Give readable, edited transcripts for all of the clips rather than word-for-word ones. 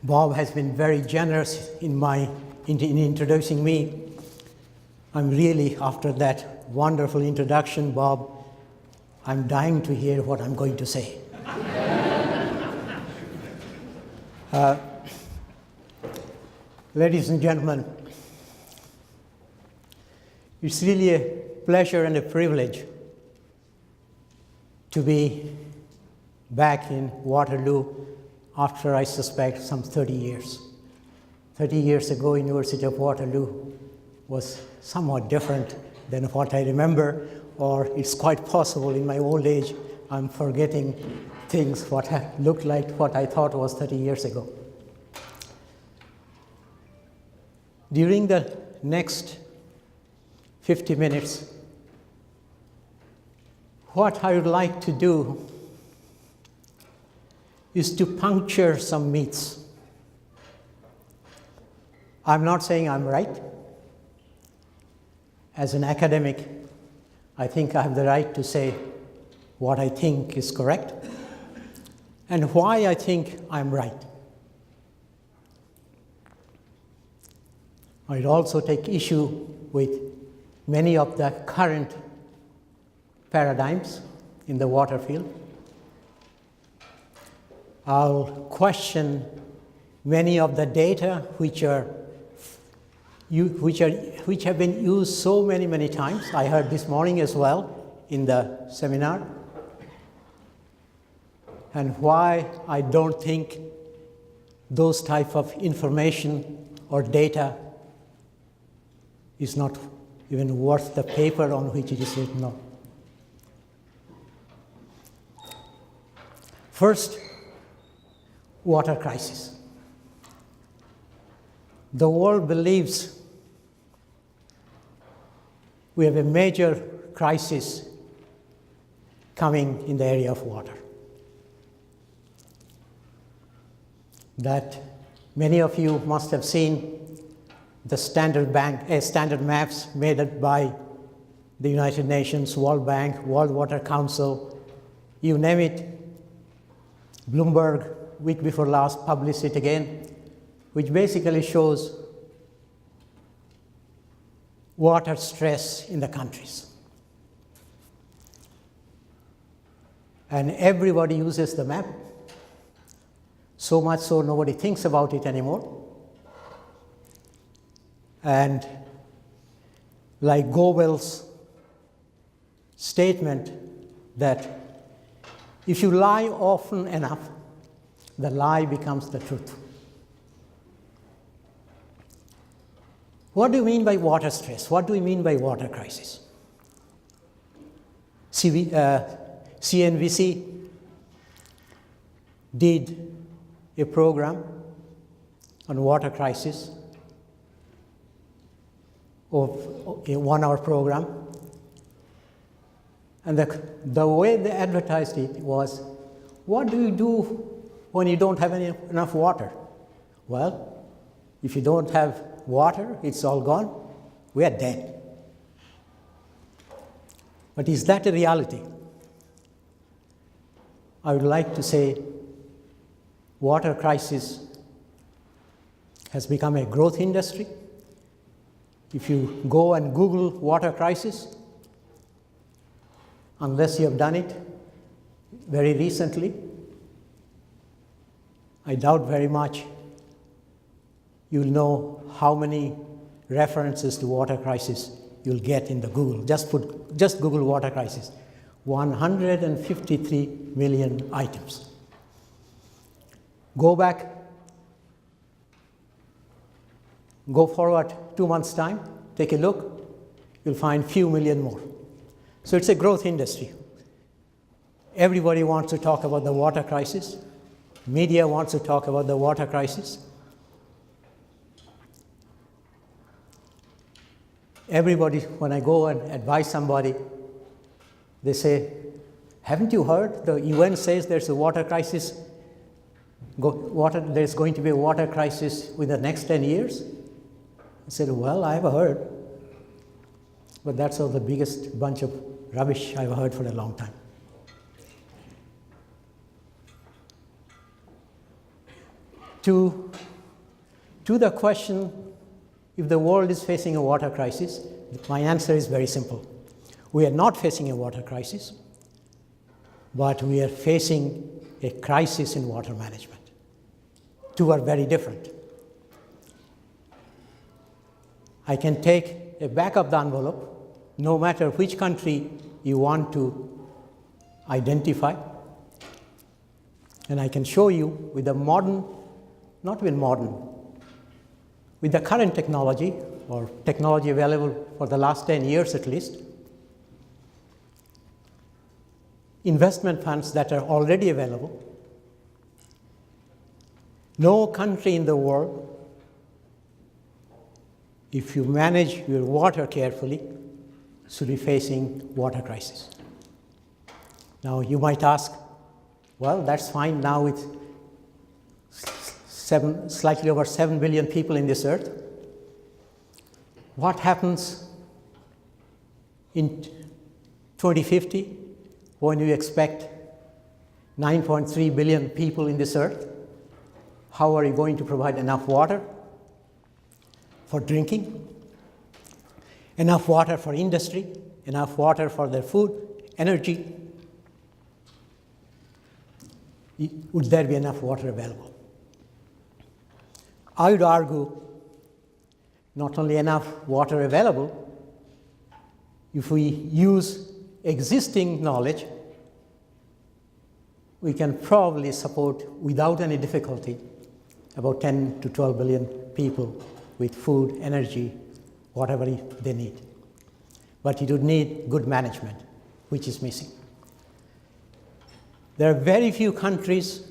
Bob has been very generous in introducing me. I'm really, after that wonderful introduction, Bob, I'm dying to hear what I'm going to say. Ladies and gentlemen, it's really a pleasure and a privilege to be back in Waterloo after, I suspect, some 30 years. 30 years ago, University of Waterloo was somewhat different than what I remember, or it's quite possible in my old age I'm forgetting things what looked like what I thought was 30 years ago. During the next 50 minutes, what I would like to do is to puncture some myths. I'm not saying I'm right. As an academic, I think I have the right to say what I think is correct and why I think I'm right. I'd also take issue with many of the current paradigms in the water field. I'll question many of the data which have been used so many times. I heard this morning as well in the seminar. And why I don't think those type of information or data is not even worth the paper on which it is written on. First, water crisis. The world believes we have a major crisis coming in the area of water. That many of you must have seen the standard maps made by the United Nations, World Bank, World Water Council, you name it. Bloomberg, week before last, published it again, which basically shows water stress in the countries. And everybody uses the map, so much so nobody thinks about it anymore. And like Goebel's statement that if you lie often enough, the lie becomes the truth. What do you mean by water stress? What do we mean by water crisis? CNBC did a program on water crisis, of a 1-hour program. And the way they advertised it was, what do you do when you don't have enough water? Well, if you don't have water, it's all gone, we are dead. But is that a reality? I would like to say water crisis has become a growth industry. If you go and Google water crisis, unless you have done it very recently, I doubt very much you'll know how many references to water crisis you'll get in the Google. Just Google water crisis. 153 million items. Go forward 2 months' time, take a look, you'll find few million more. So it's a growth industry. Everybody wants to talk about the water crisis. Media wants to talk about the water crisis. Everybody, when I go and advise somebody, they say, haven't you heard? The UN says there's a water crisis. There's going to be a water crisis within the next 10 years. I said, well, I have heard. But that's all the biggest bunch of rubbish I've heard for a long time. To the question, if the world is facing a water crisis, my answer is very simple. We are not facing a water crisis, but we are facing a crisis in water management. Two are very different. I can take a back of the envelope, no matter which country you want to identify, and I can show you with the modern, not with modern, with the current technology, or technology available for the last 10 years at least, investment funds that are already available. No country in the world, if you manage your water carefully, should be facing water crisis. Now you might ask, well, that's fine now with slightly over 7 billion people in this earth. What happens in 2050 when you expect 9.3 billion people in this earth? How are you going to provide enough water for drinking, enough water for industry, enough water for their food, energy? Would there be enough water available? I would argue not only enough water available, if we use existing knowledge, we can probably support without any difficulty about 10 to 12 billion people with food, energy, whatever they need. But it would need good management, which is missing. There are very few countries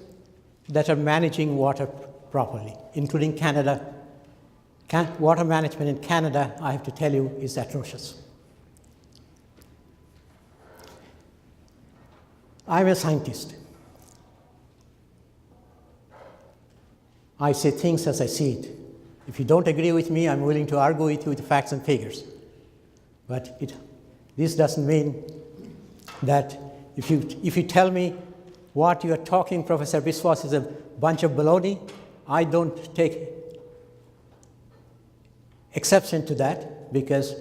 that are managing water properly, including Canada. Water management in Canada, I have to tell you, is atrocious. I'm a scientist. I say things as I see it. If you don't agree with me, I'm willing to argue with you with facts and figures. But this doesn't mean that if you tell me what you are talking, Professor Biswas, is a bunch of baloney, I don't take exception to that, because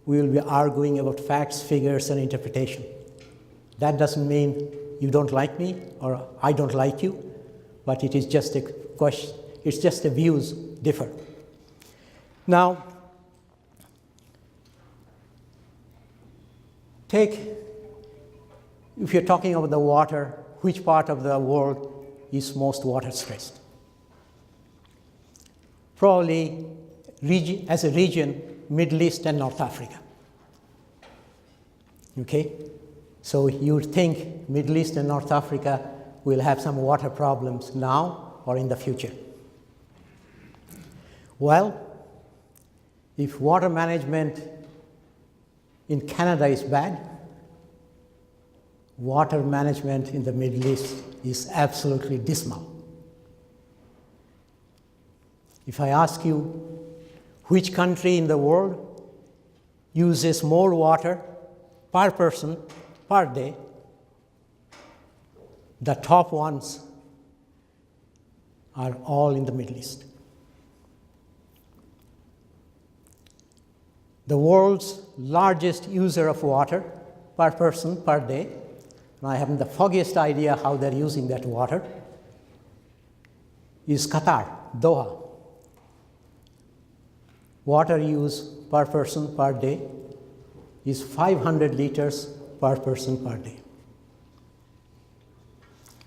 we will be arguing about facts, figures, and interpretation. That doesn't mean you don't like me or I don't like you, but it is just a question, it's just the views differ. Now, if you're talking about the water, which part of the world is most water stressed? Probably, as a region, Middle East and North Africa. Okay? So you would think Middle East and North Africa will have some water problems now or in the future. Well, if water management in Canada is bad, water management in the Middle East is absolutely dismal. If I ask you which country in the world uses more water per person per day, the top ones are all in the Middle East. The world's largest user of water per person per day, and I haven't the foggiest idea how they're using that water, is Qatar, Doha. Water use per person per day is 500 liters per person per day.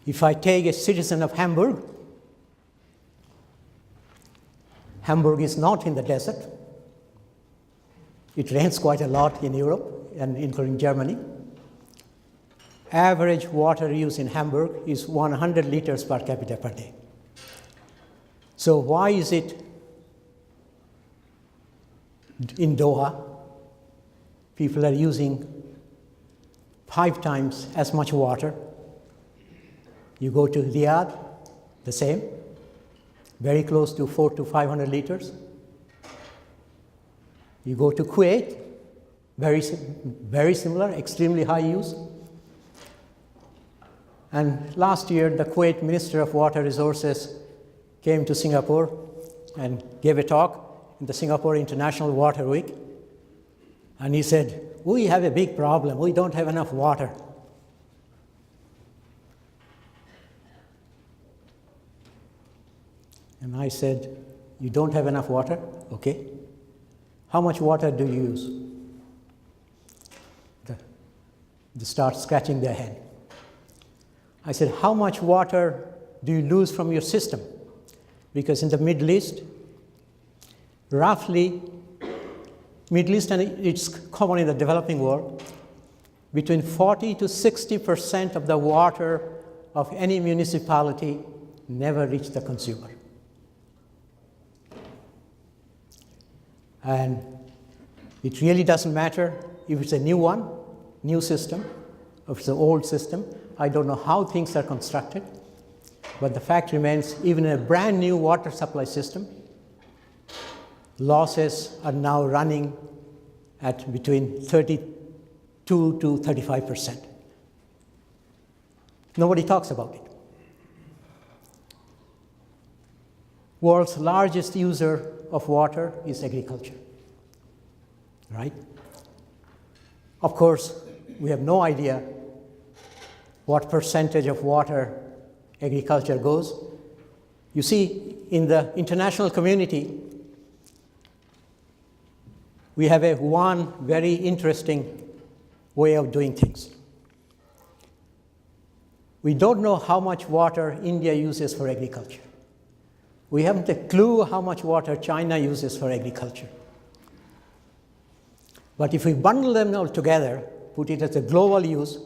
If I take a citizen of Hamburg, Hamburg is not in the desert. It rains quite a lot in Europe, and including Germany. Average water use in Hamburg is 100 liters per capita per day. So why is it in Doha, people are using 5 times as much water? You go to Riyadh, the same, very close to 400 to 500 liters. You go to Kuwait, very similar, extremely high use. And last year, the Kuwait Minister of Water Resources came to Singapore and gave a talk in the Singapore International Water Week. And he said, we have a big problem. We don't have enough water. And I said, you don't have enough water? Okay. How much water do you use? They start scratching their head. I said, how much water do you lose from your system? Because in the Middle East, roughly, Middle East and it's common in the developing world, between 40 to 60% of the water of any municipality never reach the consumer. And it really doesn't matter if it's a new one, new system, or if it's an old system. I don't know how things are constructed, but the fact remains, even in a brand new water supply system, losses are now running at between 32 to 35%. Nobody talks about it. World's largest user of water is agriculture, right? Of course, we have no idea what percentage of water agriculture goes. You see, in the international community, we have one very interesting way of doing things. We don't know how much water India uses for agriculture. We haven't a clue how much water China uses for agriculture. But if we bundle them all together, put it as a global use,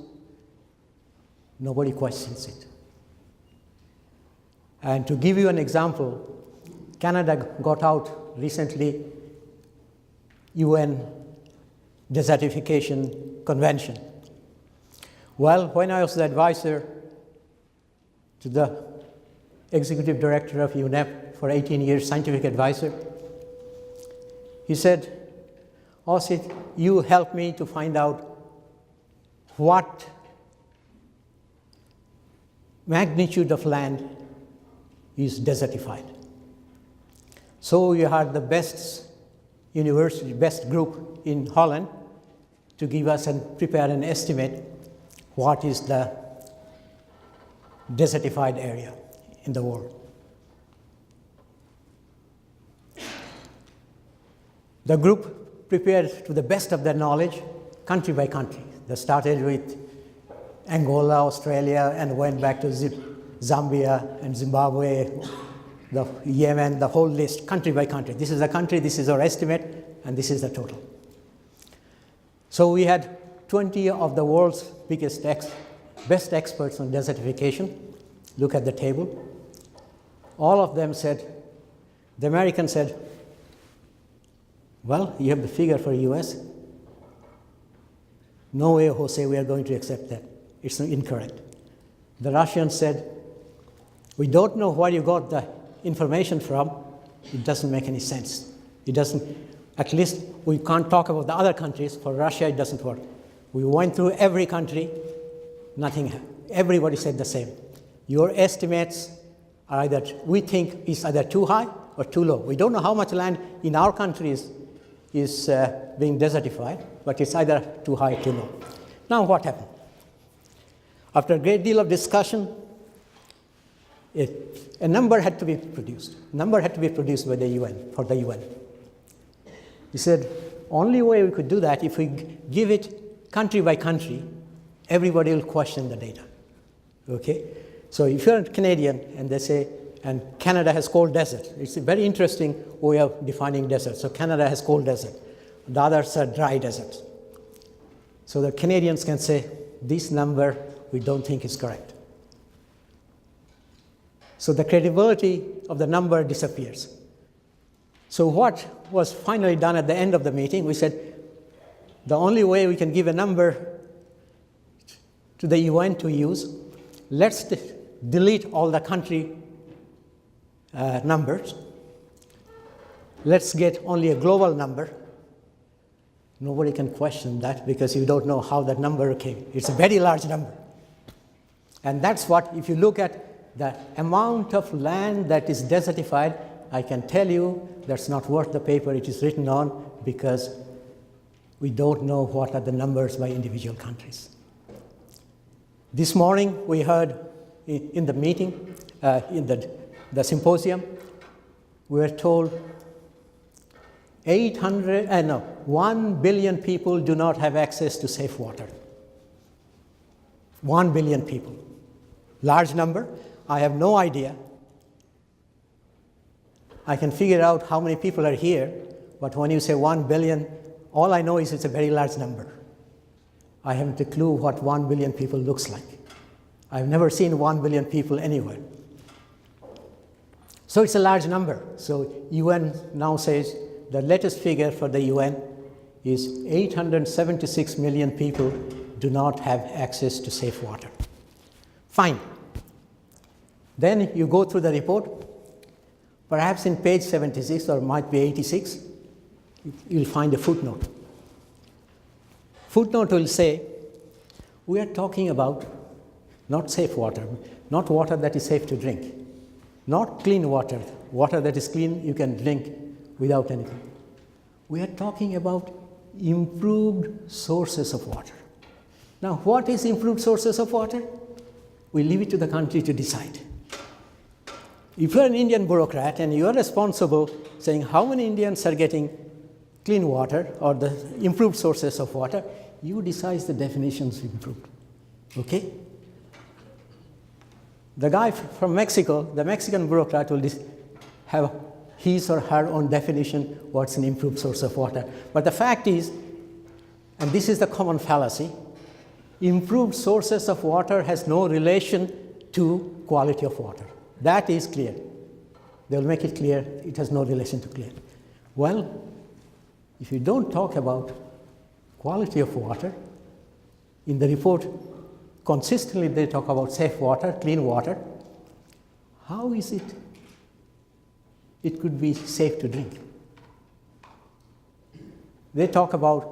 nobody questions it. And to give you an example, Canada got out recently UN Desertification Convention. Well, when I was the advisor to the executive director of UNEP for 18 years, scientific advisor, he said, Asit, you help me to find out what magnitude of land is desertified. So you had the best university, best group in Holland to give us and prepare an estimate what is the desertified area in the world. The group prepared to the best of their knowledge, country by country. They started with Angola, Australia, and went back to Zambia and Zimbabwe, the Yemen, the whole list, country by country. This is a country, this is our estimate, and this is the total. So we had 20 of the world's best experts on desertification look at the table. All of them said, the American said, well, you have the figure for US. No way, Jose, we are going to accept that. It's incorrect. The Russians said, we don't know where you got the information from. It doesn't make any sense. It doesn't, at least we can't talk about the other countries. For Russia, it doesn't work. We went through every country, nothing happened. Everybody said the same. Your estimates are either, we think is either too high or too low. We don't know how much land in our country is being desertified, but it's either too high or too low. Now what happened? After a great deal of discussion, a number had to be produced. A number had to be produced by the UN, for the UN. He said, only way we could do that, if we give it country by country, everybody will question the data. Okay? So if you're a Canadian and they say, and Canada has cold desert, it's a very interesting way of defining desert. So Canada has cold desert. The others are dry deserts. So the Canadians can say, this number we don't think is correct. So the credibility of the number disappears. So what was finally done at the end of the meeting, we said, the only way we can give a number to the UN to use, let's delete all the country numbers. Let's get only a global number. Nobody can question that because you don't know how that number came. It's a very large number. And that's what, if you look at the amount of land that is desertified, I can tell you that's not worth the paper it is written on, because we don't know what are the numbers by individual countries. This morning we heard in the meeting, in the symposium, we were told 1 billion people do not have access to safe water. 1 billion people. Large number. I have no idea. I can figure out how many people are here, but when you say 1 billion, all I know is it's a very large number. I haven't a clue what 1 billion people looks like. I've never seen 1 billion people anywhere. So it's a large number. So UN now says the latest figure for the UN is 876 million people do not have access to safe water. Fine. Then you go through the report. Perhaps in page 76 or might be 86, you'll find a footnote. Footnote will say, we are talking about not safe water, not water that is safe to drink, not clean water, water that is clean you can drink without anything. We are talking about improved sources of water. Now, what is improved sources of water? We leave it to the country to decide. If you're an Indian bureaucrat and you are responsible saying how many Indians are getting clean water or the improved sources of water, you decide the definitions improved. Okay? The guy from Mexico, the Mexican bureaucrat, will have his or her own definition what's an improved source of water. But the fact is, and this is the common fallacy, improved sources of water has no relation to quality of water. That is clear. They will make it clear it has no relation to clear. Well, if you don't talk about quality of water, in the report consistently they talk about safe water, clean water. How is it it could be safe to drink? They talk about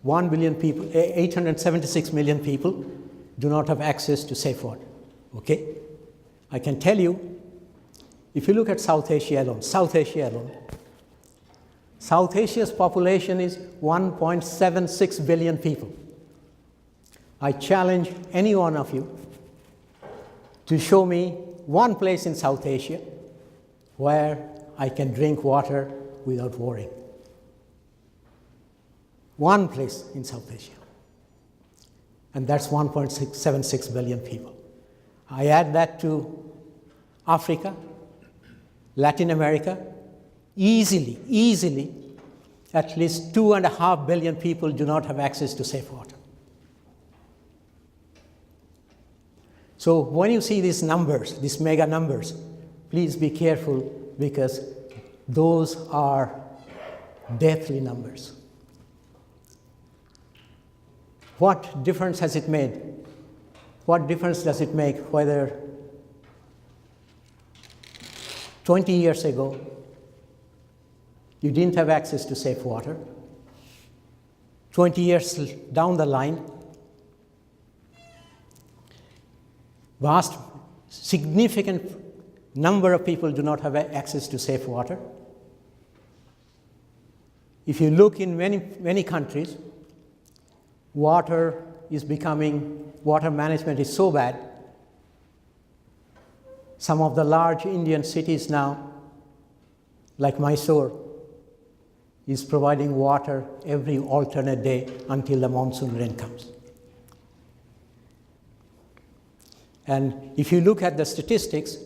1 billion people, 876 million people do not have access to safe water. Okay? I can tell you, if you look at South Asia alone, South Asia's population is 1.76 billion people. I challenge any one of you to show me one place in South Asia where I can drink water without worrying. One place in South Asia. And that's 1.76 billion people. I add that to Africa, Latin America, easily, at least 2.5 billion people do not have access to safe water. So when you see these numbers, these mega numbers, please be careful, because those are deathly numbers. What difference has it made? What difference does it make whether 20 years ago you didn't have access to safe water, 20 years down the line, vast, significant number of people do not have access to safe water. If you look in many countries, water management is so bad. Some of the large Indian cities now, like Mysore, is providing water every alternate day until the monsoon rain comes. And if you look at the statistics,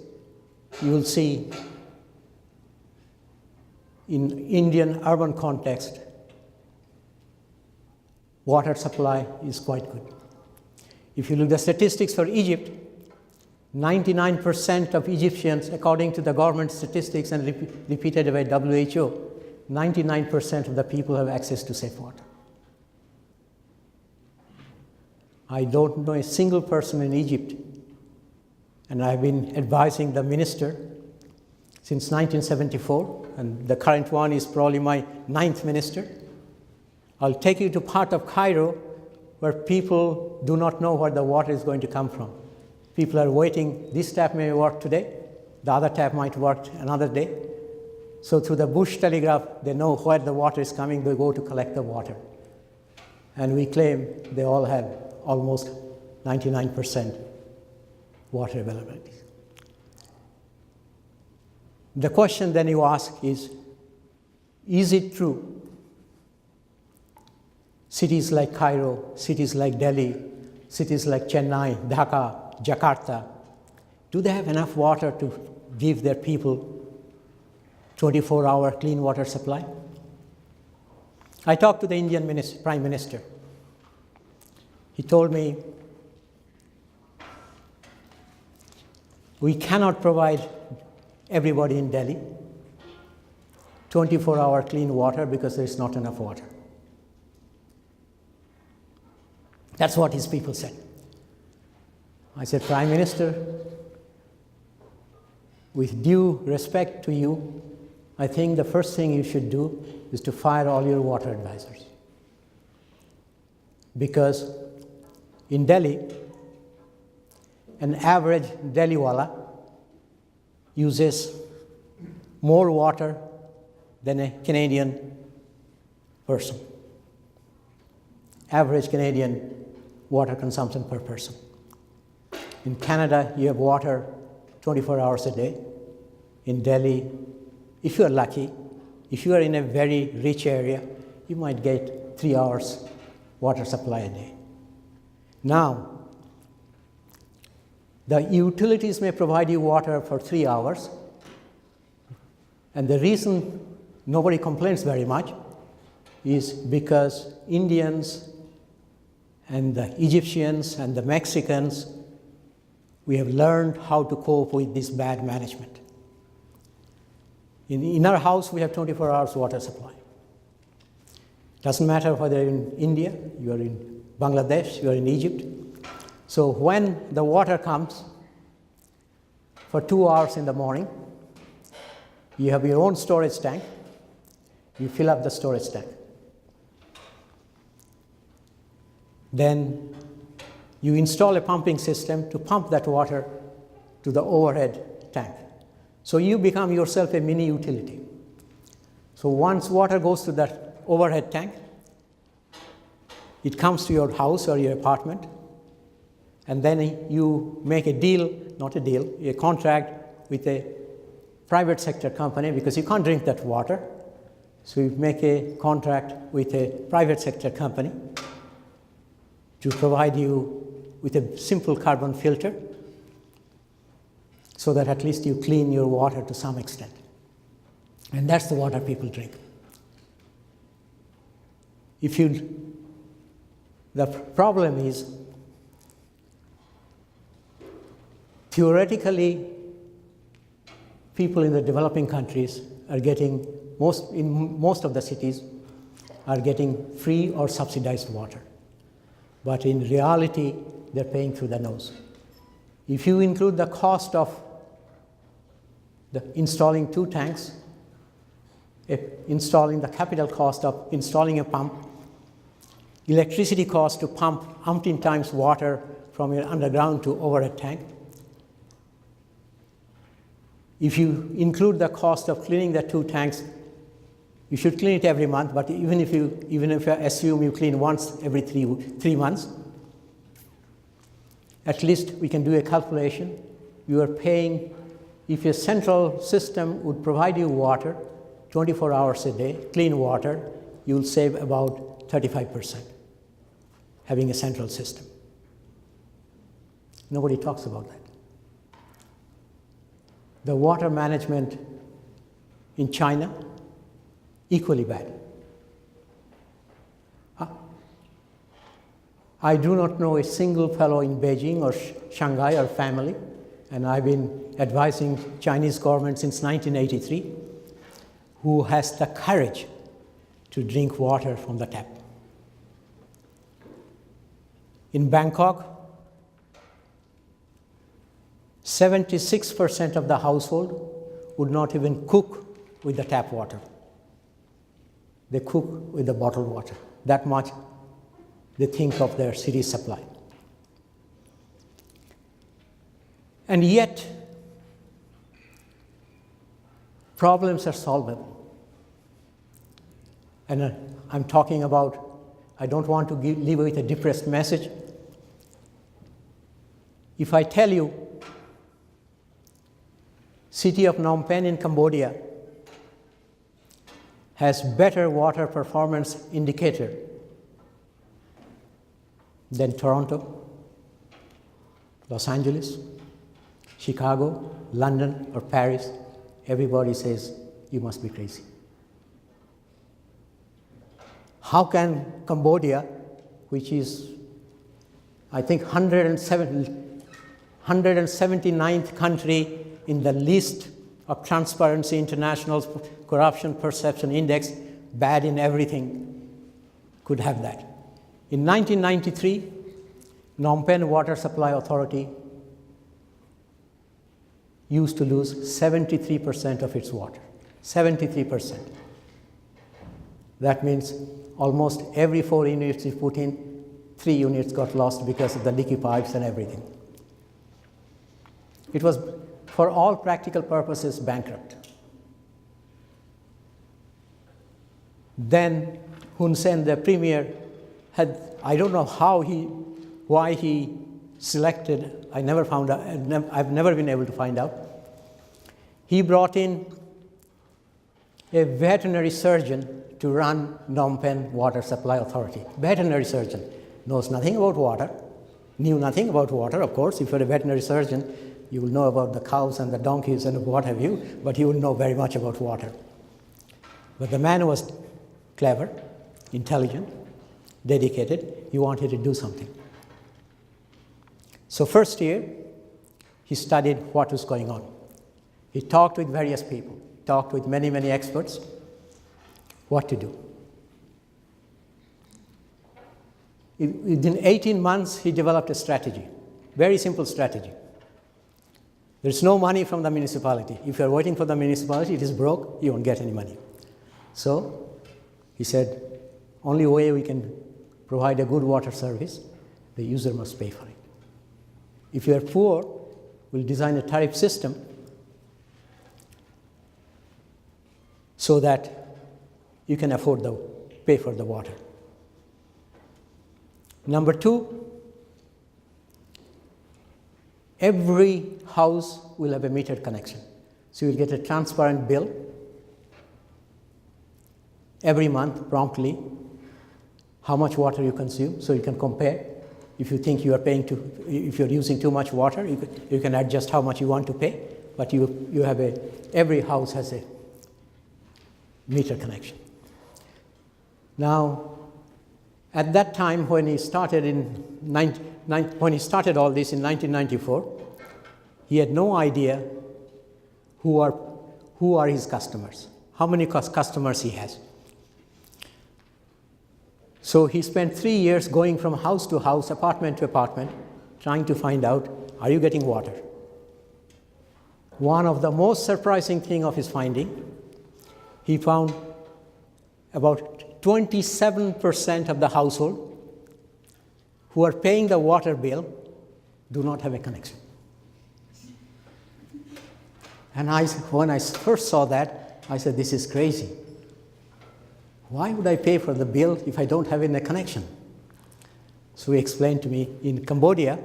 you will see in Indian urban context, water supply is quite good. If you look at the statistics for Egypt, 99% of Egyptians, according to the government statistics and repeated by WHO, 99% of the people have access to safe water. I don't know a single person in Egypt, and I've been advising the minister since 1974, and the current one is probably my 9th minister. I'll take you to part of Cairo where people do not know where the water is going to come from. People are waiting. This tap may work today. The other tap might work another day. So through the bush telegraph, they know where the water is coming. They go to collect the water. And we claim they all have almost 99% water availability. The question then you ask is it true? Cities like Cairo, cities like Delhi, cities like Chennai, Dhaka, Jakarta, do they have enough water to give their people 24-hour clean water supply? I talked to the Indian Prime Minister. He told me, we cannot provide everybody in Delhi 24-hour clean water because there is not enough water. That's what his people said. I said, Prime Minister, with due respect to you, I think the first thing you should do is to fire all your water advisors. Because in Delhi, an average Delhiwala uses more water than a Canadian person. Average Canadian water consumption per person. In Canada, you have water 24 hours a day. In Delhi, if you are lucky, if you are in a very rich area, you might get 3 hours water supply a day. Now, the utilities may provide you water for 3 hours, and the reason nobody complains very much is because Indians and the Egyptians and the Mexicans, we have learned how to cope with this bad management. In our house, we have 24 hours water supply. Doesn't matter whether you're in India, you are in Bangladesh, you are in Egypt. So when the water comes for 2 hours in the morning, you have your own storage tank, you fill up the storage tank. Then you install a pumping system to pump that water to the overhead tank. So you become yourself a mini utility. So once water goes to that overhead tank, it comes to your house or your apartment, and then you make a deal, not a deal, a contract with a private sector company, because you can't drink that water. So you make a contract with a private sector company to provide you with a simple carbon filter so that at least you clean your water to some extent. And that's the water people drink. The problem is, theoretically, people in the developing countries are getting, in most of the cities, are getting free or subsidized water. But in reality, they're paying through the nose. If you include the cost of installing 2 tanks, installing the capital cost of installing a pump, electricity cost to pump umpteen times water from your underground to overhead tank, if you include the cost of cleaning the 2 tanks, you should clean it every month, but even if you assume you clean once every 3 months, at least we can do a calculation. You are paying, if your central system would provide you water 24 hours a day, clean water, you will save about 35% having a central system. Nobody talks about that. The water management in China, equally bad. I do not know a single fellow in Beijing or Shanghai or family, and I've been advising Chinese government since 1983, who has the courage to drink water from the tap. In Bangkok, 76% of the household would not even cook with the tap water. They cook with the bottled water. That much they think of their city supply. And yet, problems are solvable. And I'm talking about, I don't want to leave with a depressed message. If I tell you, city of Phnom Penh in Cambodia has better water performance indicator than Toronto, Los Angeles, Chicago, London, or Paris, everybody says, you must be crazy. How can Cambodia, which is, I think, 179th country in the list of Transparency International's Corruption Perception Index, bad in everything, could have that? In 1993, Phnom Penh Water Supply Authority used to lose 73% of its water. 73%. That means almost every 4 units you put in, 3 units got lost because of the leaky pipes and everything. It was, for all practical purposes, bankrupt. Then Hun Sen, the premier, had, I don't know why he selected, I never found out, I've never been able to find out. He brought in a veterinary surgeon to run Phnom Penh Water Supply Authority. Veterinary surgeon, knows nothing about water, knew nothing about water, of course. If you're a veterinary surgeon, you will know about the cows and the donkeys and what have you, but you will know very much about water. But the man was clever, intelligent, dedicated. He wanted to do something. So first year, he studied what was going on. He talked with various people, talked with many, many experts, what to do. Within 18 months, he developed a strategy, very simple strategy. There's no money from the municipality. If you're waiting for the municipality, it is broke, you won't get any money. So he said, only way we can provide a good water service, the user must pay for it. If you are poor, we'll design a tariff system so that you can afford to pay for the water. Number 2, every house will have a metered connection. So you'll get a transparent bill every month promptly, how much water you consume, so you can compare. If you think you are if you're using too much water, you can adjust how much you want to pay, but you have every house has a meter connection. Now, at that time when he started when he started all this in 1994, he had no idea who are his customers, how many customers he has. So he spent 3 years going from house to house, apartment to apartment, trying to find out, are you getting water? One of the most surprising thing of his finding, he found about 27% of the household who are paying the water bill do not have a connection. And when I first saw that, I said, this is crazy. Why would I pay for the bill if I don't have a connection? So he explained to me, in Cambodia,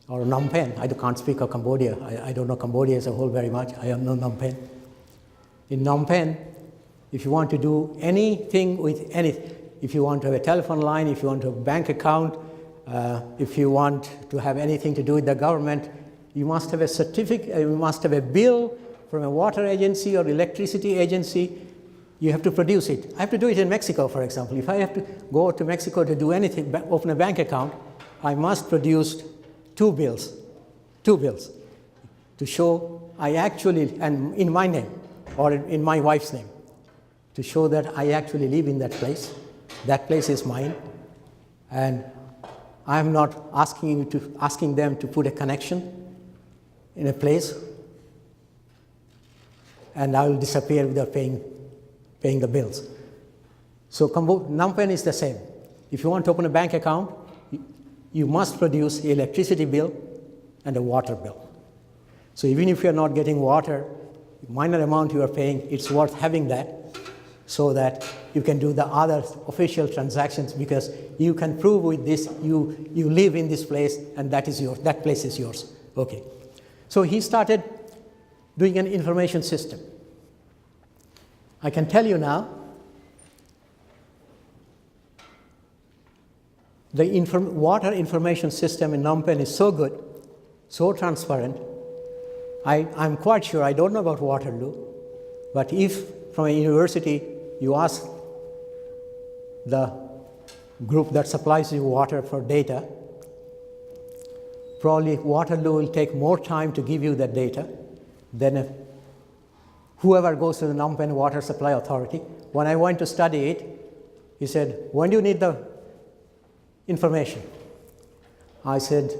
or Phnom Penh, I can't speak of Cambodia, I don't know Cambodia as a whole very much, I know Phnom Penh. In Phnom Penh, if you want to do anything with anything, if you want to have a telephone line, if you want to have a bank account, if you want to have anything to do with the government, you must have a certificate, you must have a bill from a water agency or electricity agency. You have to produce it. I have to do it in Mexico, for example. If I have to go to Mexico to do anything, open a bank account, I must produce two bills to show I actually, and in my name or in my wife's name, to show that I actually live in that place. That place is mine, and I'm not asking them to put a connection in a place, and I will disappear without paying the bills. So Phnom Penh is the same. If you want to open a bank account, you must produce the electricity bill and a water bill. So even if you're not getting water, minor amount you are paying, it's worth having that so that you can do the other official transactions, because you can prove with this you live in this place and that is yours, that place is yours. Okay. So he started doing an information system. I can tell you now, the water information system in Phnom Penh is so good, so transparent. I'm quite sure, I don't know about Waterloo, but if from a university you ask the group that supplies you water for data, probably Waterloo will take more time to give you that data than whoever goes to the Phnom Penh Water Supply Authority. When I went to study it, he said, when do you need the information? I said,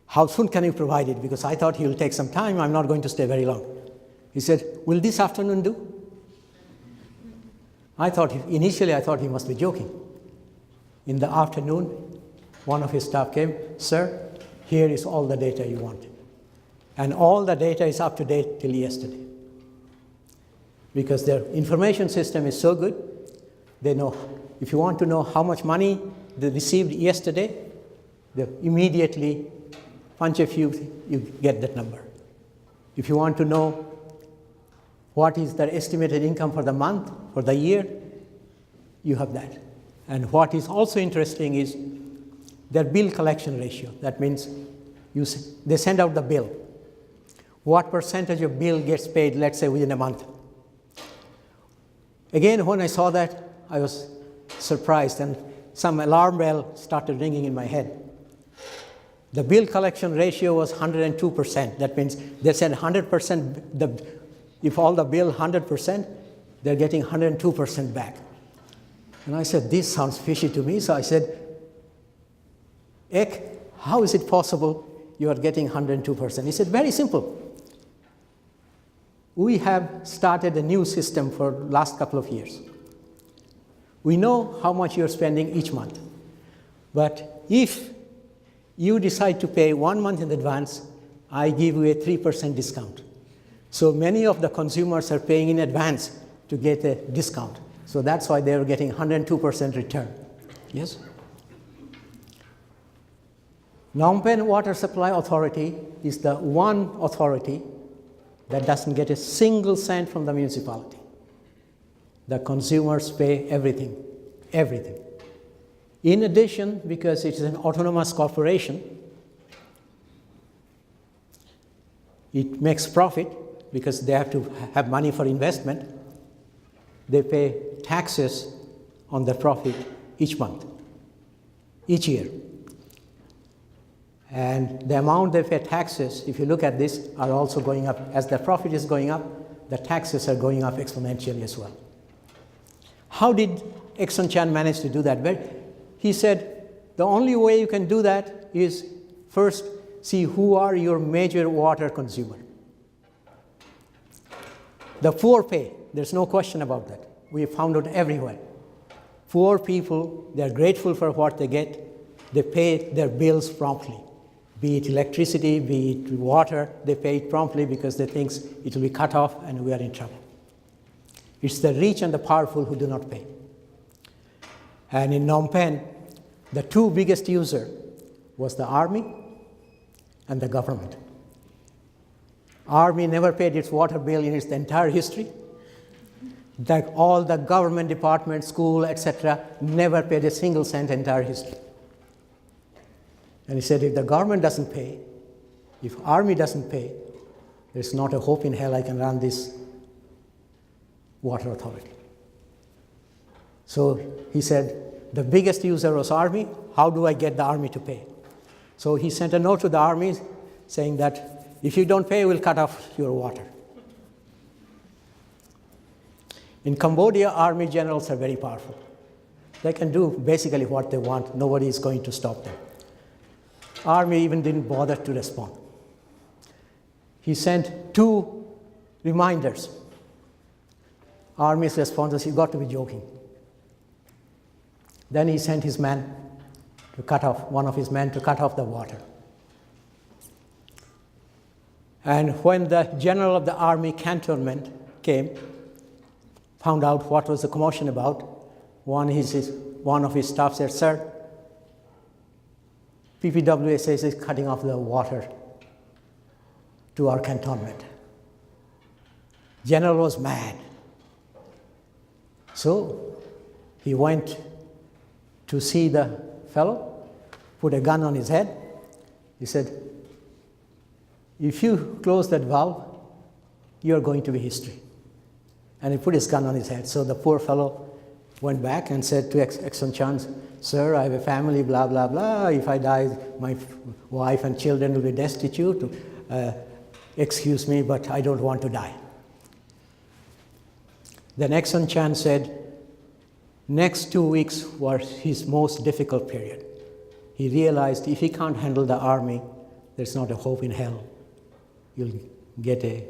how soon can you provide it? Because I thought he will take some time, I'm not going to stay very long. He said, will this afternoon do? Initially I thought he must be joking. In the afternoon, one of his staff came, sir, here is all the data you wanted. And all the data is up to date till yesterday. Because their information system is so good, they know, if you want to know how much money they received yesterday, they immediately punch a few, you get that number. If you want to know what is their estimated income for the month, for the year, you have that. And what is also interesting is their bill collection ratio. That means they send out the bill. What percentage of bill gets paid, let's say, within a month? Again, when I saw that, I was surprised, and some alarm bell started ringing in my head. The bill collection ratio was 102%. That means they said 100%, if all the bill 100%, they're getting 102% back. And I said, this sounds fishy to me. So I said, Ek, how is it possible you are getting 102%? He said, very simple. We have started a new system for the last couple of years. We know how much you're spending each month. But if you decide to pay 1 month in advance, I give you a 3% discount. So many of the consumers are paying in advance to get a discount. So that's why they're getting 102% return. Yes? Phnom Penh Water Supply Authority is the one authority that doesn't get a single cent from the municipality. The consumers pay everything, everything. In addition, because it is an autonomous corporation, it makes profit because they have to have money for investment. They pay taxes on the profit each month, each year. And the amount they pay taxes, if you look at this, are also going up. As the profit is going up, the taxes are going up exponentially as well. How did Exxon Chan manage to do that? Well, he said, the only way you can do that is first see who are your major water consumer. The poor pay, there's no question about that. We have found it everywhere. Poor people, they're grateful for what they get. They pay their bills promptly. Be it electricity, be it water, they pay it promptly because they think it will be cut off and we are in trouble. It's the rich and the powerful who do not pay. And in Phnom Penh, the two biggest users was the army and the government. Army never paid its water bill in its entire history. Like all the government departments, school, etc., never paid a single cent entire history. And he said, if the government doesn't pay, if army doesn't pay, there's not a hope in hell I can run this water authority. So he said, the biggest user was army. How do I get the army to pay? So he sent a note to the army saying that if you don't pay, we'll cut off your water. In Cambodia, army generals are very powerful. They can do basically what they want. Nobody is going to stop them. Army even didn't bother to respond. He sent 2 reminders. Army's response was, you've got to be joking. Then he sent his man to cut off, one of his men to cut off the water. And when the general of the army cantonment came, found out what was the commotion about, one of his staff said, "Sir, PPWSA is cutting off the water to our cantonment." General was mad. So he went to see the fellow, put a gun on his head. He said, "If you close that valve, you're going to be history." And he put his gun on his head. So the poor fellow went back and said to Exxon Chand, "Sir, I have a family, blah, blah, blah. If I die, my wife and children will be destitute. Excuse me, but I don't want to die." Then Exxon Chand said, next 2 weeks were his most difficult period. He realized if he can't handle the army, there's not a hope in hell. You'll get a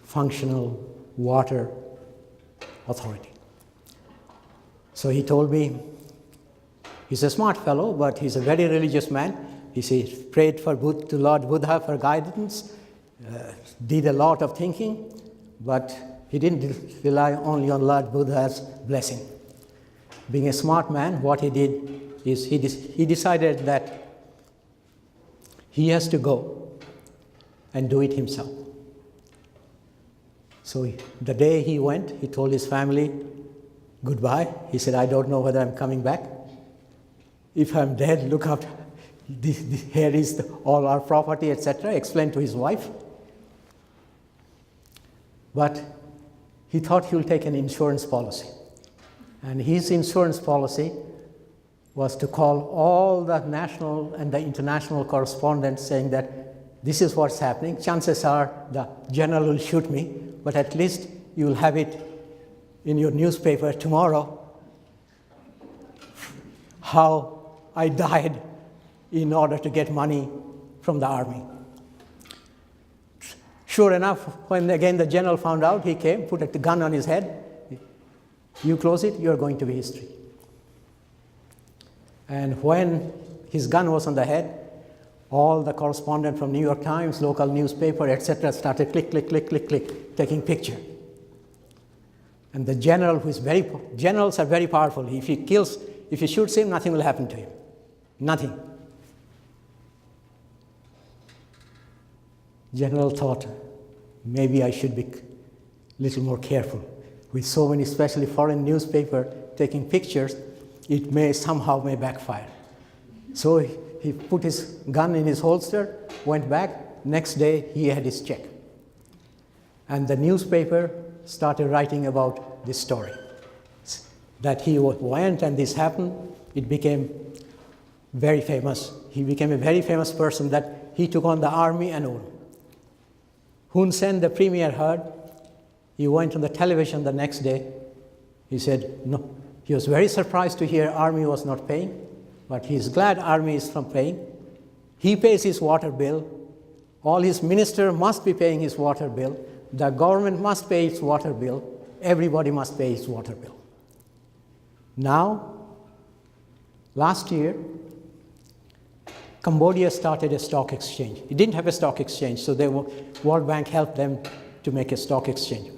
functional water authority. So he told me, he's a smart fellow, but he's a very religious man. He said, prayed to Lord Buddha for guidance, did a lot of thinking, but he didn't rely only on Lord Buddha's blessing. Being a smart man, what he did is he decided that he has to go and do it himself. So the day he went, he told his family goodbye. He said, "I don't know whether I'm coming back. If I'm dead, look out. Here is all our property, etc." Explained to his wife. But he thought he would take an insurance policy. And his insurance policy was to call all the national and the international correspondents saying that this is what's happening. Chances are the general will shoot me, but at least you will have it in your newspaper tomorrow how I died in order to get money from the army. Sure enough, when again the general found out, he came, put a gun on his head. "You close it, you're going to be history." And when his gun was on the head, all the correspondents from New York Times, local newspaper, etc., started click, click, click, click, click, taking picture. And the general, generals are very powerful. If he shoots him, nothing will happen to him. Nothing. General thought, maybe I should be a little more careful. With so many, especially foreign newspaper taking pictures, it may backfire. So he put his gun in his holster, went back. Next day, he had his check. And the newspaper started writing about this story, that he went and this happened. It became very famous. He became a very famous person that he took on the army and all. Hun Sen, the premier, heard. He went on the television the next day. He said, no. He was very surprised to hear army was not paying, but he's glad army is from paying. He pays his water bill. All his minister must be paying his water bill. The government must pay its water bill. Everybody must pay his water bill. Now, last year, Cambodia started a stock exchange. It didn't have a stock exchange, so the World Bank helped them to make a stock exchange.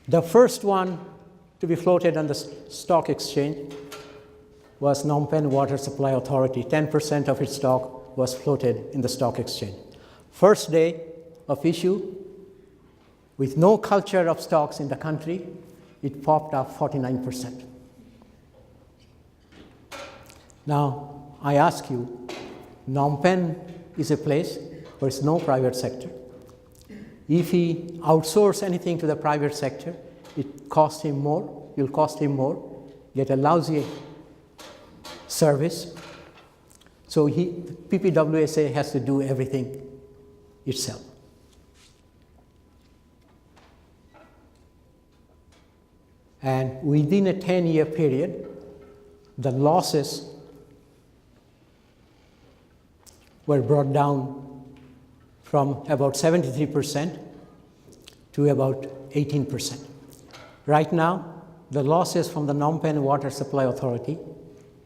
The first one to be floated on the stock exchange was Phnom Penh Water Supply Authority. 10% of its stock was floated in the stock exchange. First day of issue, with no culture of stocks in the country, it popped up 49%. Now, I ask you, Phnom Penh is a place where there's no private sector. If he outsources anything to the private sector, it costs him more, will cost him more, get a lousy service. So PPWSA has to do everything itself. And within a 10-year period, the losses were brought down from about 73% to about 18%. Right now, the losses from the Phnom Penh Water Supply Authority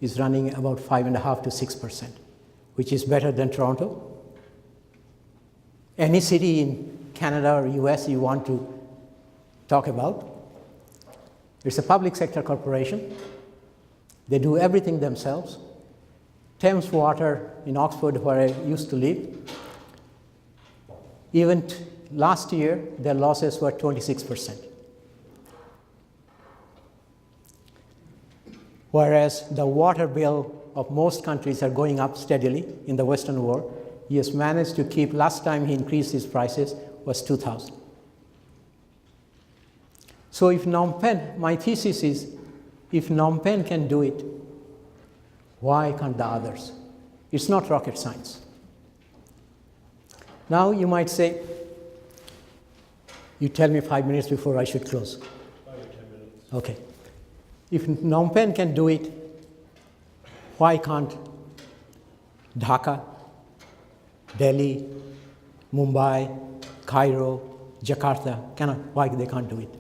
is running about 5.5% to 6%. which is better than Toronto. Any city in Canada or US you want to talk about. It's a public sector corporation. They do everything themselves. Thames Water in Oxford, where I used to live, even last year, their losses were 26%. Whereas the water bill of most countries are going up steadily in the Western world, he has managed to keep, last time he increased his prices was 2000. So if Phnom Penh, my thesis is, if Phnom Penh can do it, why can't the others? It's not rocket science. Now you might say, you tell me 5 minutes before I should close. 5 or 10 minutes. Okay. If Phnom Penh can do it, why can't Dhaka, Delhi, Mumbai, Cairo, Jakarta, why they can't do it?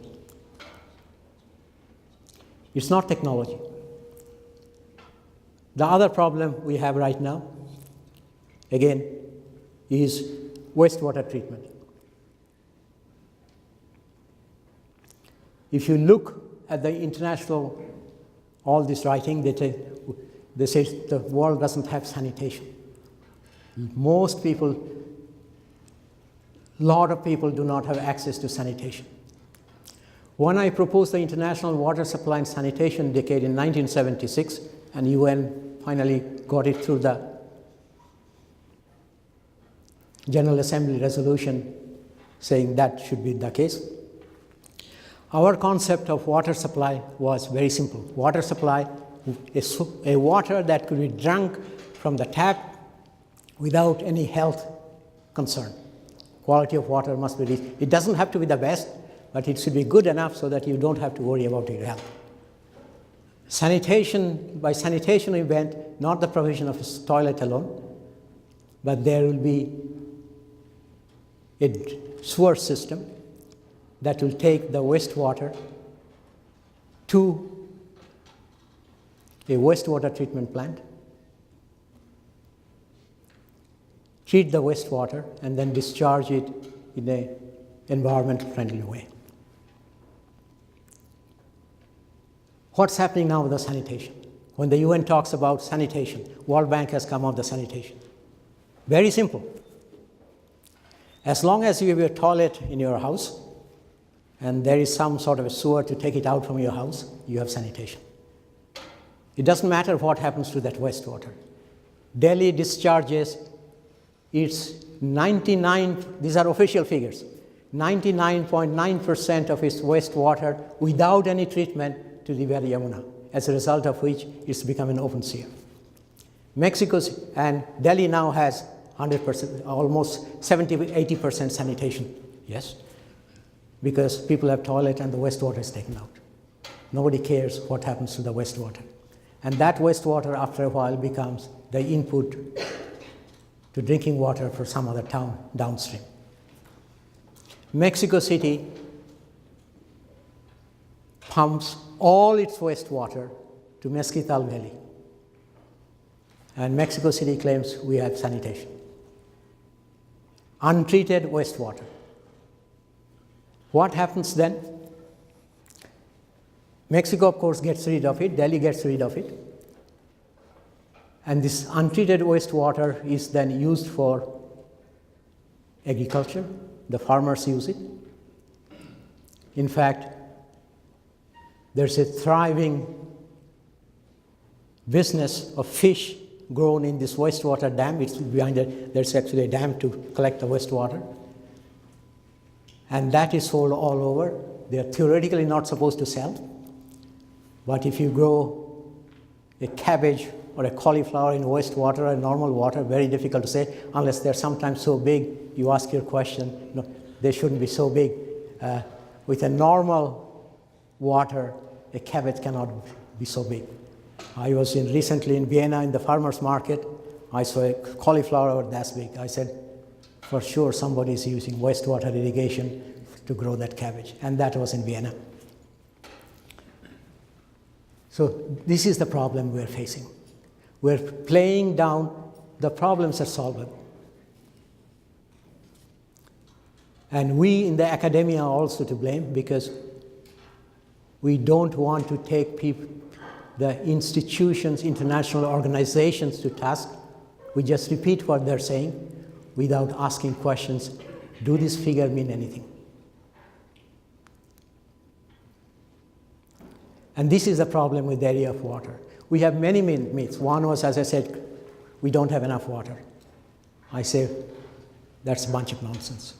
It's not technology. The other problem we have right now, again, is wastewater treatment. If you look at the international, all this writing, they say the world doesn't have sanitation. Most people, a lot of people do not have access to sanitation. When I proposed the International Water Supply and Sanitation Decade in 1976, and UN finally got it through the General Assembly resolution saying that should be the case, our concept of water supply was very simple. Water supply is a water that could be drunk from the tap without any health concern. Quality of water must be reached. It doesn't have to be the best, but it should be good enough so that you don't have to worry about your health. Sanitation, by sanitation we meant not the provision of a toilet alone, but there will be a sewer system that will take the wastewater to a wastewater treatment plant, treat the wastewater, and then discharge it in an environment-friendly way. What's happening now with the sanitation? When the UN talks about sanitation, World Bank has come out with sanitation. Very simple. As long as you have a toilet in your house, and there is some sort of a sewer to take it out from your house, you have sanitation. It doesn't matter what happens to that wastewater. Delhi discharges its 99, these are official figures, 99.9% of its wastewater without any treatment to the River Yamuna, as a result of which it's become an open sewer. Mexico's and Delhi now has 100%, almost 70-80% sanitation, yes, because people have toilet and the wastewater is taken out. Nobody cares what happens to the wastewater. And that wastewater, after a while, becomes the input to drinking water for some other town downstream. Mexico City pumps all its wastewater to Mezquital Valley. And Mexico City claims we have sanitation. Untreated wastewater. What happens then? Mexico, of course, gets rid of it. Delhi gets rid of it. And this untreated wastewater is then used for agriculture. The farmers use it. In fact, there's a thriving business of fish grown in this wastewater dam. It's behind it. There's actually a dam to collect the wastewater. And that is sold all over. They are theoretically not supposed to sell. But if you grow a cabbage or a cauliflower in wastewater or normal water, very difficult to say, unless they're sometimes so big, you ask your question, no, they shouldn't be so big. With a normal water, a cabbage cannot be so big. I was recently in Vienna in the farmer's market. I saw a cauliflower that big. I said, for sure somebody is using wastewater irrigation to grow that cabbage. And that was in Vienna. So this is the problem we're facing. We're playing down the problems are solvable. And we in the academia are also to blame, because we don't want to take the institutions, international organizations to task. We just repeat what they're saying without asking questions. Do this figure mean anything? And this is the problem with the area of water. We have many myths. One was, as I said, we don't have enough water. I say that's a bunch of nonsense.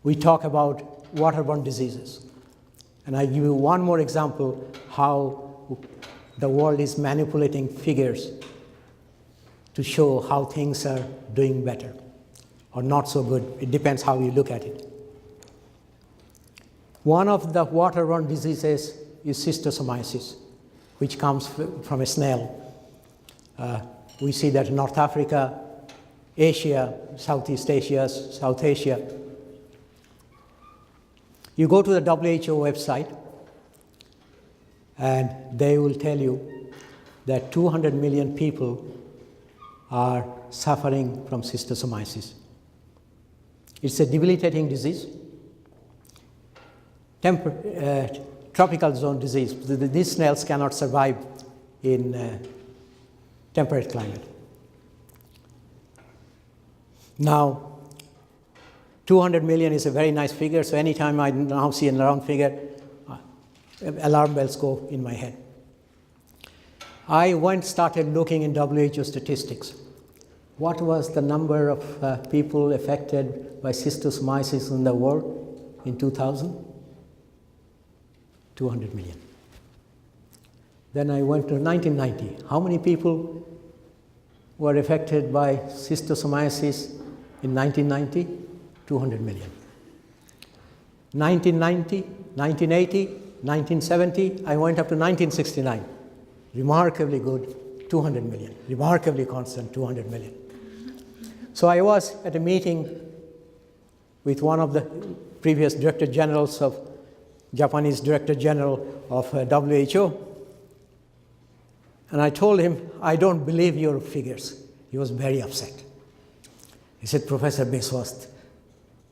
We talk about waterborne diseases. And I give you one more example how the world is manipulating figures to show how things are doing better or not so good. It depends how you look at it. One of the waterborne diseases is schistosomiasis, which comes from a snail. We see that in North Africa, Asia, Southeast Asia, South Asia. You go to the WHO website, and they will tell you that 200 million people are suffering from schistosomiasis. It's a debilitating disease, tropical zone disease. These snails cannot survive in temperate climate. Now, 200 million is a very nice figure, so anytime I now see a round figure, alarm bells go in my head. I started looking in WHO statistics. What was the number of people affected by schistosomiasis in the world in 2000? 200 million. Then I went to 1990. How many people were affected by schistosomiasis in 1990? 200 million. 1990, 1980, 1970, I went up to 1969. Remarkably good, 200 million. Remarkably constant, 200 million. So I was at a meeting with one of the previous Director Generals of Japanese Director General of WHO, and I told him, I don't believe your figures. He was very upset. He said, Professor Biswas,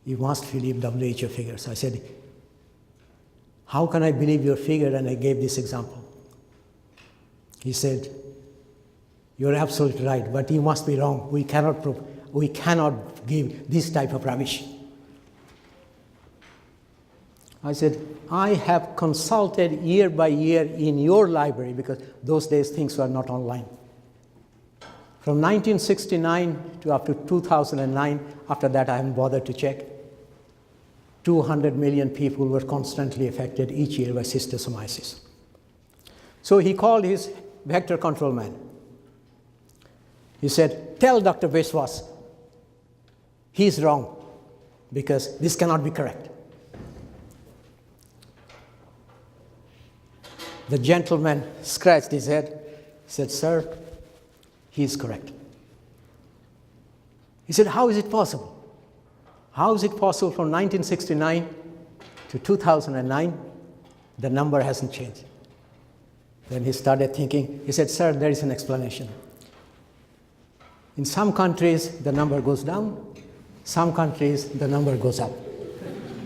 you must believe WHO figures. I said, how can I believe your figure? And I gave this example. He said, you're absolutely right, but you must be wrong. We cannot give this type of rubbish. I said, I have consulted year by year in your library, because those days things were not online. From 1969 to up to 2009, after that I haven't bothered to check, 200 million people were constantly affected each year by schistosomiasis. So he called his vector control man. He said, tell Dr. Biswas, he's wrong, because this cannot be correct. The gentleman scratched his head, said, sir, he is correct. He said, how is it possible? How is it possible from 1969 to 2009, the number hasn't changed? Then he started thinking, he said, sir, there is an explanation. In some countries, the number goes down. Some countries, the number goes up.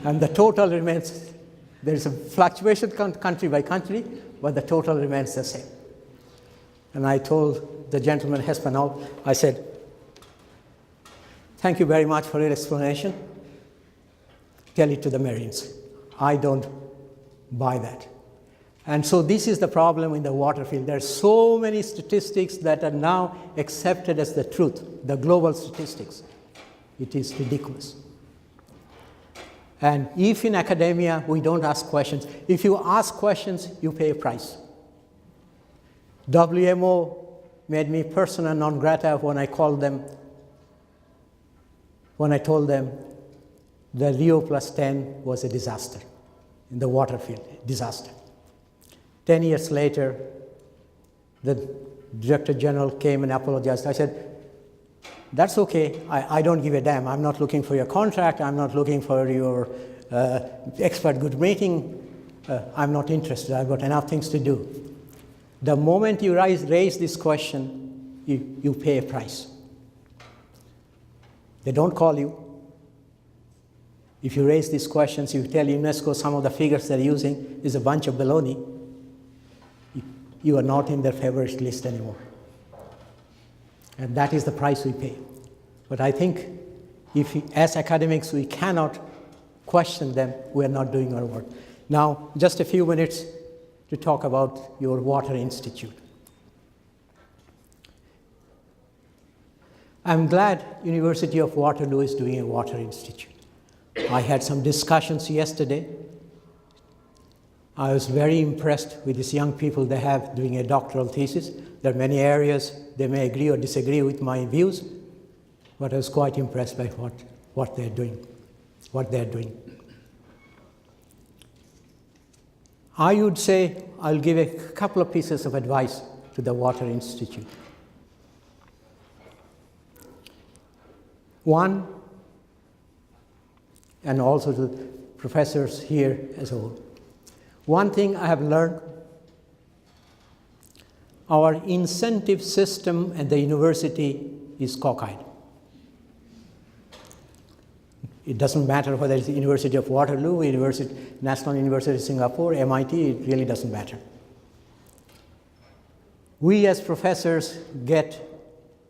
And the total remains, there is a fluctuation country by country, but the total remains the same. And I told the gentleman, Hespanol, I said, thank you very much for your explanation. Tell it to the Marines. I don't buy that. And so this is the problem in the water field. There are so many statistics that are now accepted as the truth, the global statistics. It is ridiculous. And if in academia we don't ask questions, if you ask questions, you pay a price. WMO made me persona non grata when I told them the Rio +10 was a disaster in the water field, disaster. 10 years later, the Director General came and apologized. I said, that's okay, I don't give a damn. I'm not looking for your contract, I'm not looking for your expert good rating. I'm not interested, I've got enough things to do. The moment you raise this question, you pay a price. They don't call you. If you raise these questions, you tell UNESCO some of the figures they're using is a bunch of baloney, you are not in their favorite list anymore. And that is the price we pay. But I think if, as academics, we cannot question them, we are not doing our work. Now, just a few minutes to talk about your Water Institute. I'm glad University of Waterloo is doing a Water Institute. I had some discussions yesterday. I was very impressed with these young people they have doing a doctoral thesis. There are many areas they may agree or disagree with my views, but I was quite impressed by what they're doing. I would say I'll give a couple of pieces of advice to the Water Institute. One, and also to professors here as a whole. One thing I have learned, our incentive system at the university is cockeyed. It doesn't matter whether it's the University of Waterloo, National University of Singapore, MIT, it really doesn't matter. We as professors get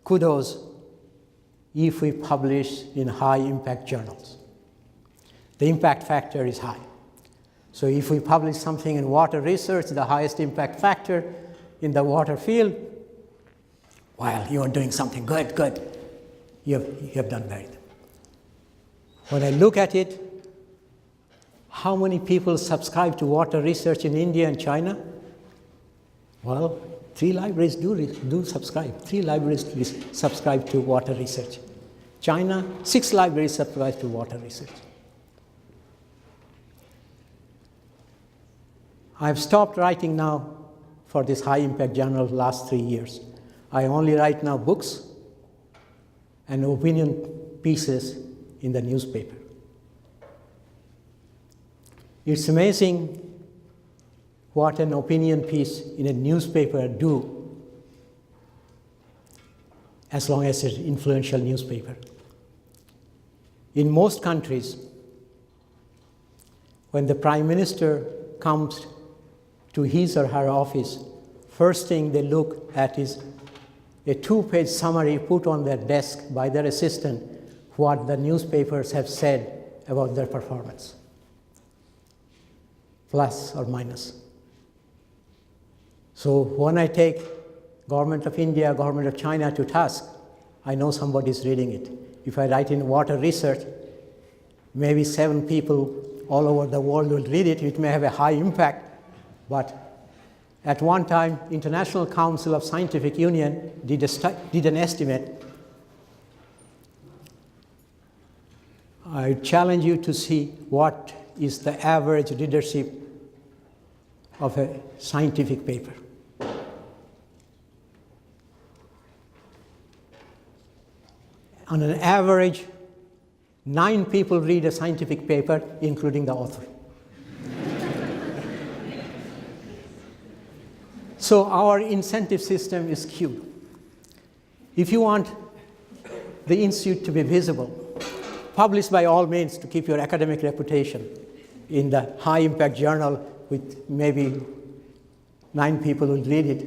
kudos if we publish in high impact journals. The impact factor is high. So if we publish something in water research, the highest impact factor in the water field, well, you are doing something good. You have done very good. When I look at it, how many people subscribe to water research in India and China? Well, 3 libraries do subscribe. 3 libraries subscribe to water research. China, 6 libraries subscribe to water research. I've stopped writing now for this high impact journal the last 3 years. I only write now books and opinion pieces in the newspaper. It's amazing what an opinion piece in a newspaper do as long as it's an influential newspaper. In most countries, when the Prime Minister comes to his or her office, first thing they look at is a 2-page summary put on their desk by their assistant what the newspapers have said about their performance, plus or minus. So when I take Government of India, Government of China to task, I know somebody is reading it. If I write in water research, maybe 7 people all over the world will read it. It may have a high impact, but at one time, International Council of Scientific Union did an estimate. I challenge you to see what is the average readership of a scientific paper. On an average, 9 people read a scientific paper, including the author. So our incentive system is skewed. If you want the institute to be visible, publish by all means to keep your academic reputation in the high impact journal with maybe 9 people who read it.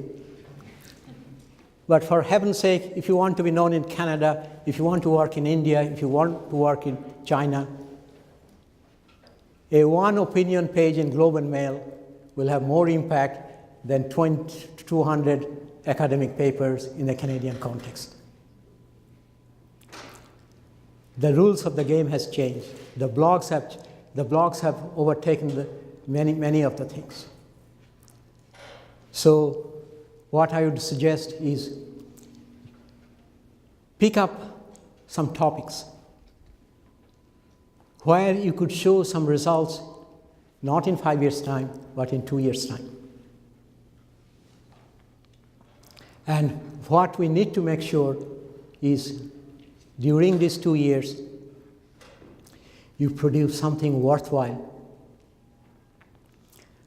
But for heaven's sake, if you want to be known in Canada, if you want to work in India, if you want to work in China, a 1 opinion page in Globe and Mail will have more impact than 200 academic papers in a Canadian context. The rules of the game has changed. The blogs have overtaken many of the things. So what I would suggest is pick up some topics where you could show some results, not in 5 years' time, but in 2 years' time. And what we need to make sure is during these 2 years, you produce something worthwhile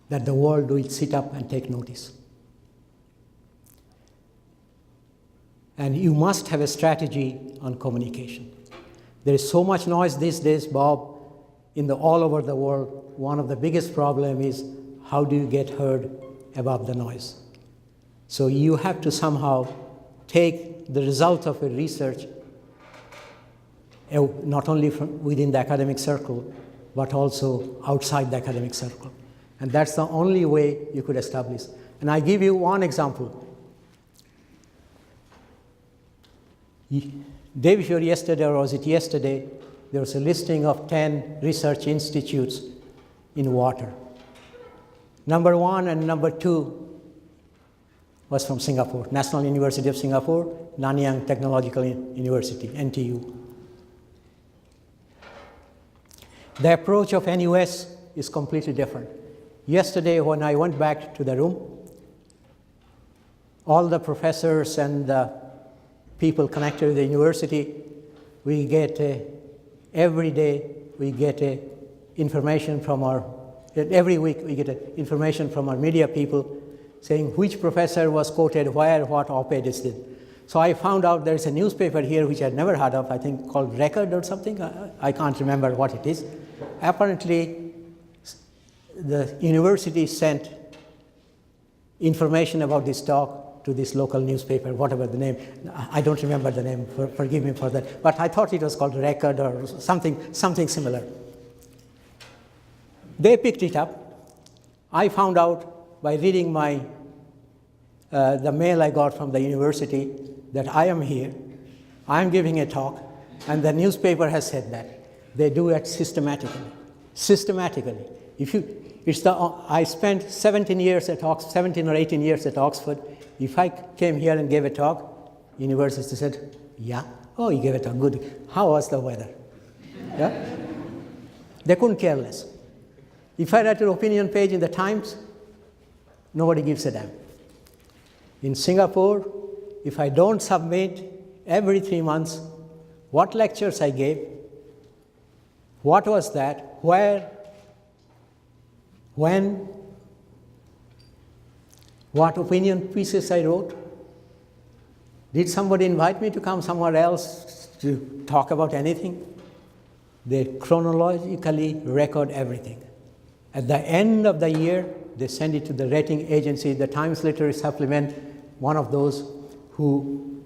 that the world will sit up and take notice. And you must have a strategy on communication. There is so much noise these days, Bob, all over the world. One of the biggest problems is how do you get heard above the noise? So you have to somehow take the result of a research, not only from within the academic circle, but also outside the academic circle. And that's the only way you could establish. And I give you one example. Day before yesterday, or was it yesterday, there was a listing of 10 research institutes in water. Number 1 and number 2 was from Singapore, National University of Singapore, Nanyang Technological University, NTU. The approach of NUS is completely different. Yesterday, when I went back to the room, all the professors and the people connected with the university, we get every day we get information from every week we get information from our media people saying which professor was quoted where, what op-ed is this. So I found out there's a newspaper here which I'd never heard of, I think called Record or something. I can't remember what it is. Apparently, the university sent information about this talk to this local newspaper, whatever the name. I don't remember the name, forgive me for that. But I thought it was called Record or something similar. They picked it up. I found out by reading the mail I got from the university that I am here, I am giving a talk, and the newspaper has said that. They do it systematically. Systematically. I spent 17 or 18 years at Oxford. If I came here and gave a talk, university said, yeah, oh, you gave a talk, good. How was the weather? Yeah? They couldn't care less. If I write an opinion page in the Times, nobody gives a damn. In Singapore, if I don't submit every 3 months what lectures I gave, what was that, where, when, what opinion pieces I wrote, did somebody invite me to come somewhere else to talk about anything? They chronologically record everything. At the end of the year, they send it to the rating agency, the Times Literary Supplement, one of those who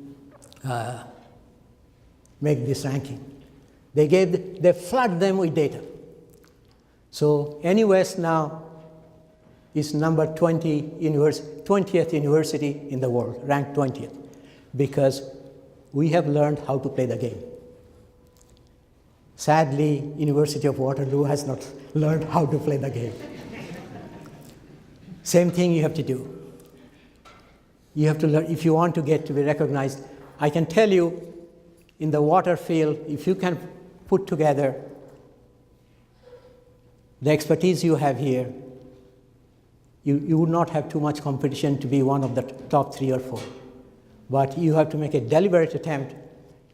make this ranking. They flood them with data. So NUS now is number 20th university in the world, ranked 20th, because we have learned how to play the game. Sadly, University of Waterloo has not learned how to play the game. Same thing you have to do. You have to learn, if you want to get to be recognized. I can tell you, in the water field, if you can put together the expertise you have here, you would not have too much competition to be one of the top 3 or 4. But you have to make a deliberate attempt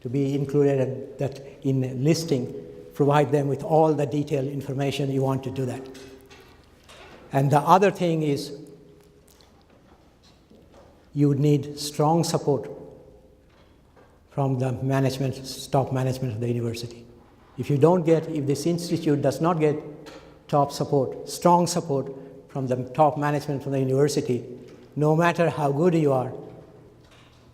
to be included in listing, provide them with all the detailed information you want to do that. And the other thing is, you would need strong support from the top management of the university. If this institute does not get strong support from the top management from the university, no matter how good you are,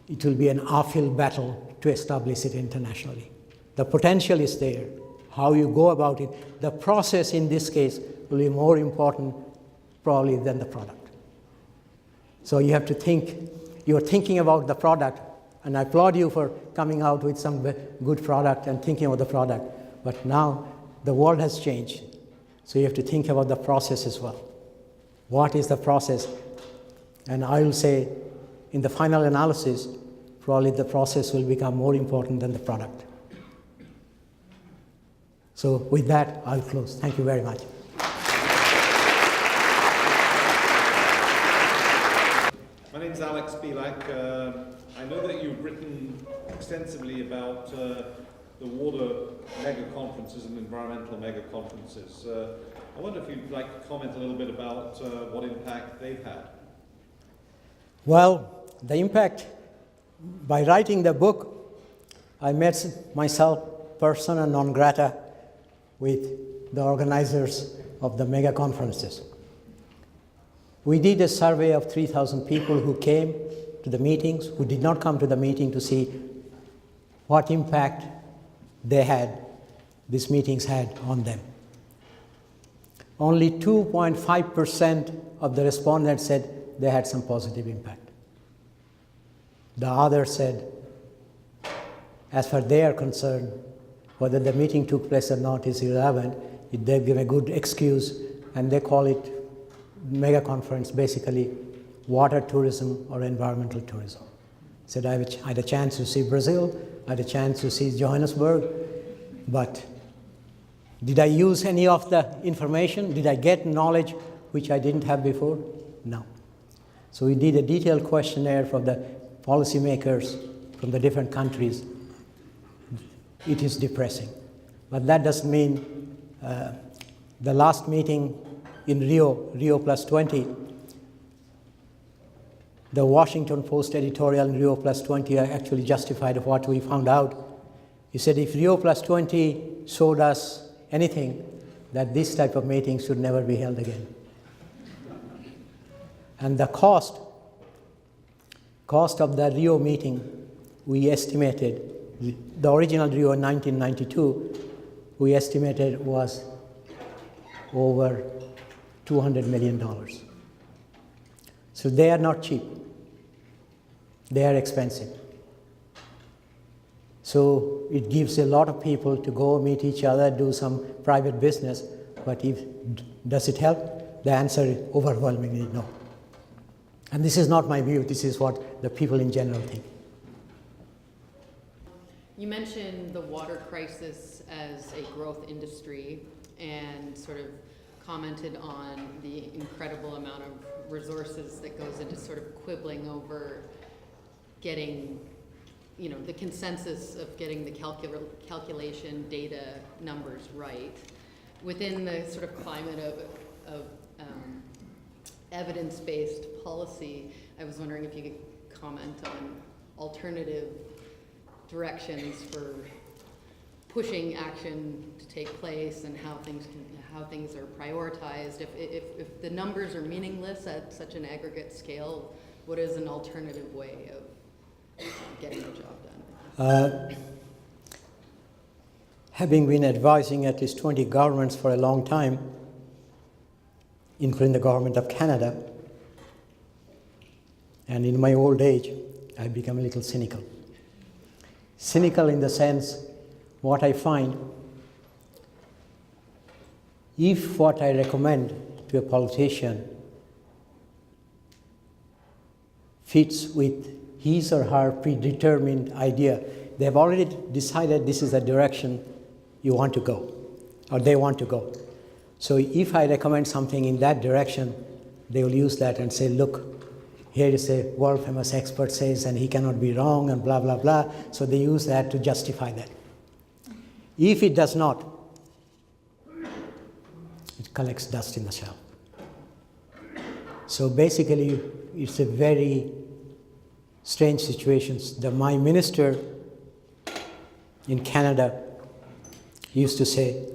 it will be an uphill battle to establish it internationally. The potential is there. How you go about it, the process in this case will be more important probably than the product. So you have to think, you're thinking about the product, and I applaud you for coming out with some good product and thinking about the product. But now the world has changed. So you have to think about the process as well. What is the process? And I will say, in the final analysis, probably the process will become more important than the product. So with that, I'll close. Thank you very much. My name's Alex Bielak. I know that you've written extensively about the water mega conferences and environmental mega conferences. I wonder if you'd like to comment a little bit about what impact they've had. Well, the impact by writing the book, I made myself persona non grata with the organizers of the mega conferences. We did a survey of 3,000 people who came to the meetings, who did not come to the meeting to see what impact these meetings had on them. Only 2.5% of the respondents said they had some positive impact. The others said, as far as they are concerned, whether the meeting took place or not is irrelevant. They give a good excuse, and they call it mega conference, basically water tourism or environmental tourism. Said I had a chance to see Brazil, I had a chance to see Johannesburg, but did I use any of the information? Did I get knowledge which I didn't have before? No. So we did a detailed questionnaire for the policymakers from the different countries. It is depressing. But that doesn't mean the last meeting in Rio plus 20, the Washington Post editorial in Rio plus 20 actually justified what we found out. He said if Rio plus 20 showed us anything, that this type of meeting should never be held again. And the cost of the Rio meeting, we estimated, the original Rio in 1992, we estimated was over $200 million. So they are not cheap. They are expensive. So it gives a lot of people to go meet each other, do some private business, but does it help? The answer is overwhelmingly no. And this is not my view, this is what the people in general think. You mentioned the water crisis as a growth industry and sort of commented on the incredible amount of resources that goes into sort of quibbling over getting, the consensus of getting the calculation data numbers right. Within the sort of climate of evidence-based policy, I was wondering if you could comment on alternative directions for pushing action to take place and how things are prioritized. If the numbers are meaningless at such an aggregate scale, what is an alternative way of getting the job done? Having been advising at least 20 governments for a long time, including the government of Canada, and in my old age, I've become a little cynical. Cynical in the sense, what I find, if what I recommend to a politician fits with his or her predetermined idea, they have already decided this is the direction you want to go, or they want to go. So if I recommend something in that direction, they will use that and say, look, here is a world-famous expert says, and he cannot be wrong, and blah, blah, blah. So they use that to justify that. If it does not, it collects dust in the shell. So basically, it's a very strange situation. My minister in Canada used to say,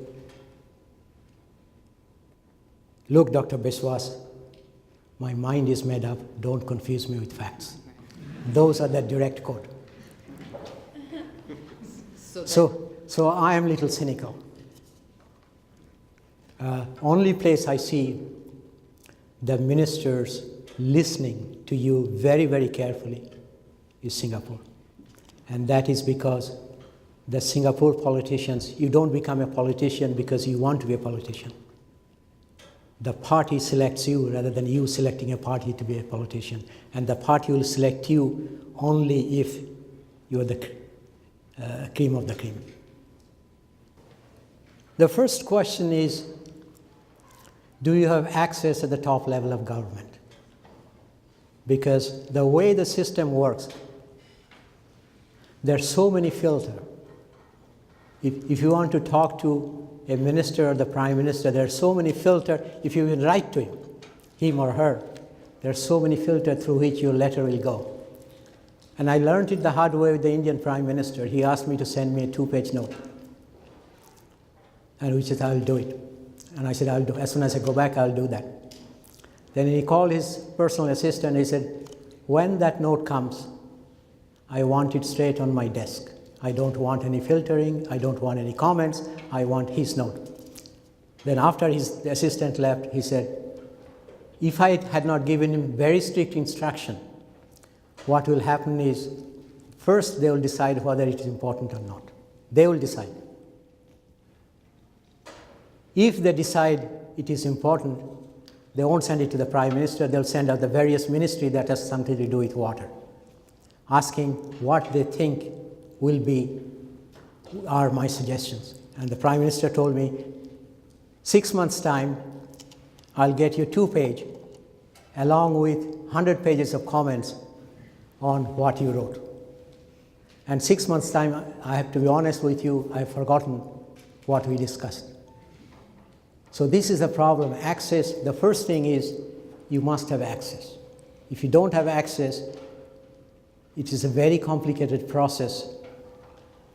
look, Dr. Biswas, my mind is made up, don't confuse me with facts. Those are the direct quote. So I am a little cynical. Only place I see the ministers listening to you very, very carefully is Singapore. And that is because the Singapore politicians, you don't become a politician because you want to be a politician. The party selects you rather than you selecting a party to be a politician. And the party will select you only if you are the cream of the cream. The first question is, do you have access at the top level of government? Because the way the system works, there are so many filters. If you want to talk to a minister or the prime minister, there are so many filters. If you will write to him or her, there are so many filters through which your letter will go. And I learned it the hard way with the Indian Prime Minister. He asked me to send me a 2-page note. And he said, I'll do it. And I said, I'll do it. As soon as I go back, I'll do that. Then he called his personal assistant. He said, when that note comes, I want it straight on my desk. I don't want any filtering. I don't want any comments. I want his note. Then after the assistant left, he said, if I had not given him very strict instruction, what will happen is, first they will decide whether it is important or not. They will decide. If they decide it is important, they won't send it to the Prime Minister, they'll send out the various ministry that has something to do with water, asking what they think are my suggestions. And the Prime Minister told me, 6 months' time, I'll get you 2-page, along with 100 pages of comments on what you wrote. And 6 months' time, I have to be honest with you, I've forgotten what we discussed. So this is the problem. Access, the first thing is you must have access. If you don't have access, it is a very complicated process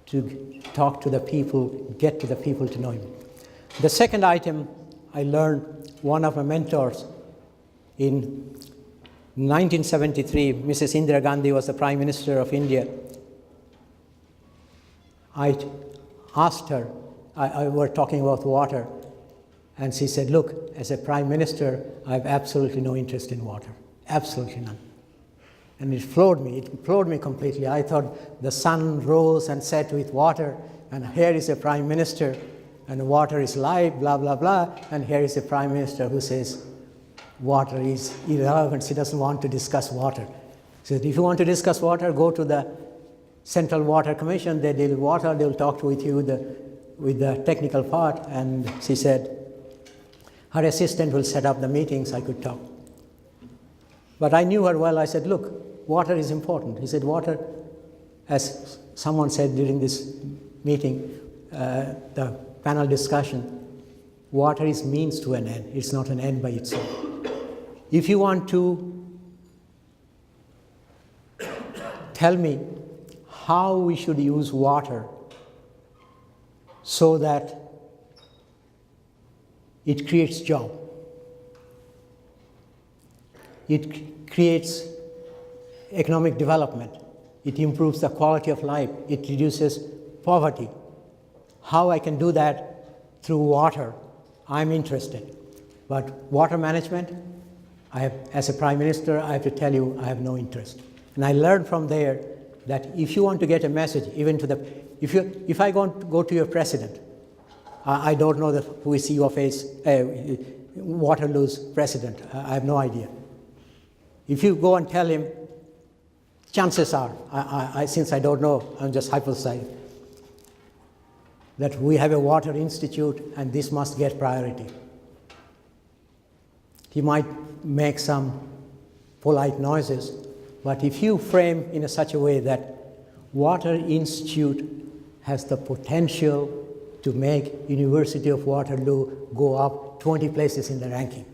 to talk to the people, get to the people to know you. The second item I learned, one of my mentors in 1973, Mrs. Indira Gandhi was the Prime Minister of India. I asked her, I were talking about water, and she said, look, as a Prime Minister, I have absolutely no interest in water, absolutely none. And it floored me completely. I thought the sun rose and set with water, and here is a Prime Minister, and water is life, blah, blah, blah, and here is a Prime Minister who says water is irrelevant, she doesn't want to discuss water. She said, if you want to discuss water, go to the Central Water Commission, they deal with water, they'll talk with you with the technical part. And she said, her assistant will set up the meetings, I could talk. But I knew her well. I said, look, water is important. He said, water, as someone said during this meeting, the panel discussion, water is means to an end. It's not an end by itself. If you want to tell me how we should use water so that it creates job, it creates economic development, it improves the quality of life, it reduces poverty. How I can do that through water, I'm interested. But water management, as a Prime Minister, I have to tell you, I have no interest. And I learned from there that if you want to get a message, even to if I go to your president, I don't know who is Waterloo's president. I have no idea. If you go and tell him, chances are, since I don't know, I'm just hypothesizing, that we have a water institute and this must get priority. He might make some polite noises, but if you frame in such a way that Water Institute has the potential to make University of Waterloo go up 20 places in the ranking,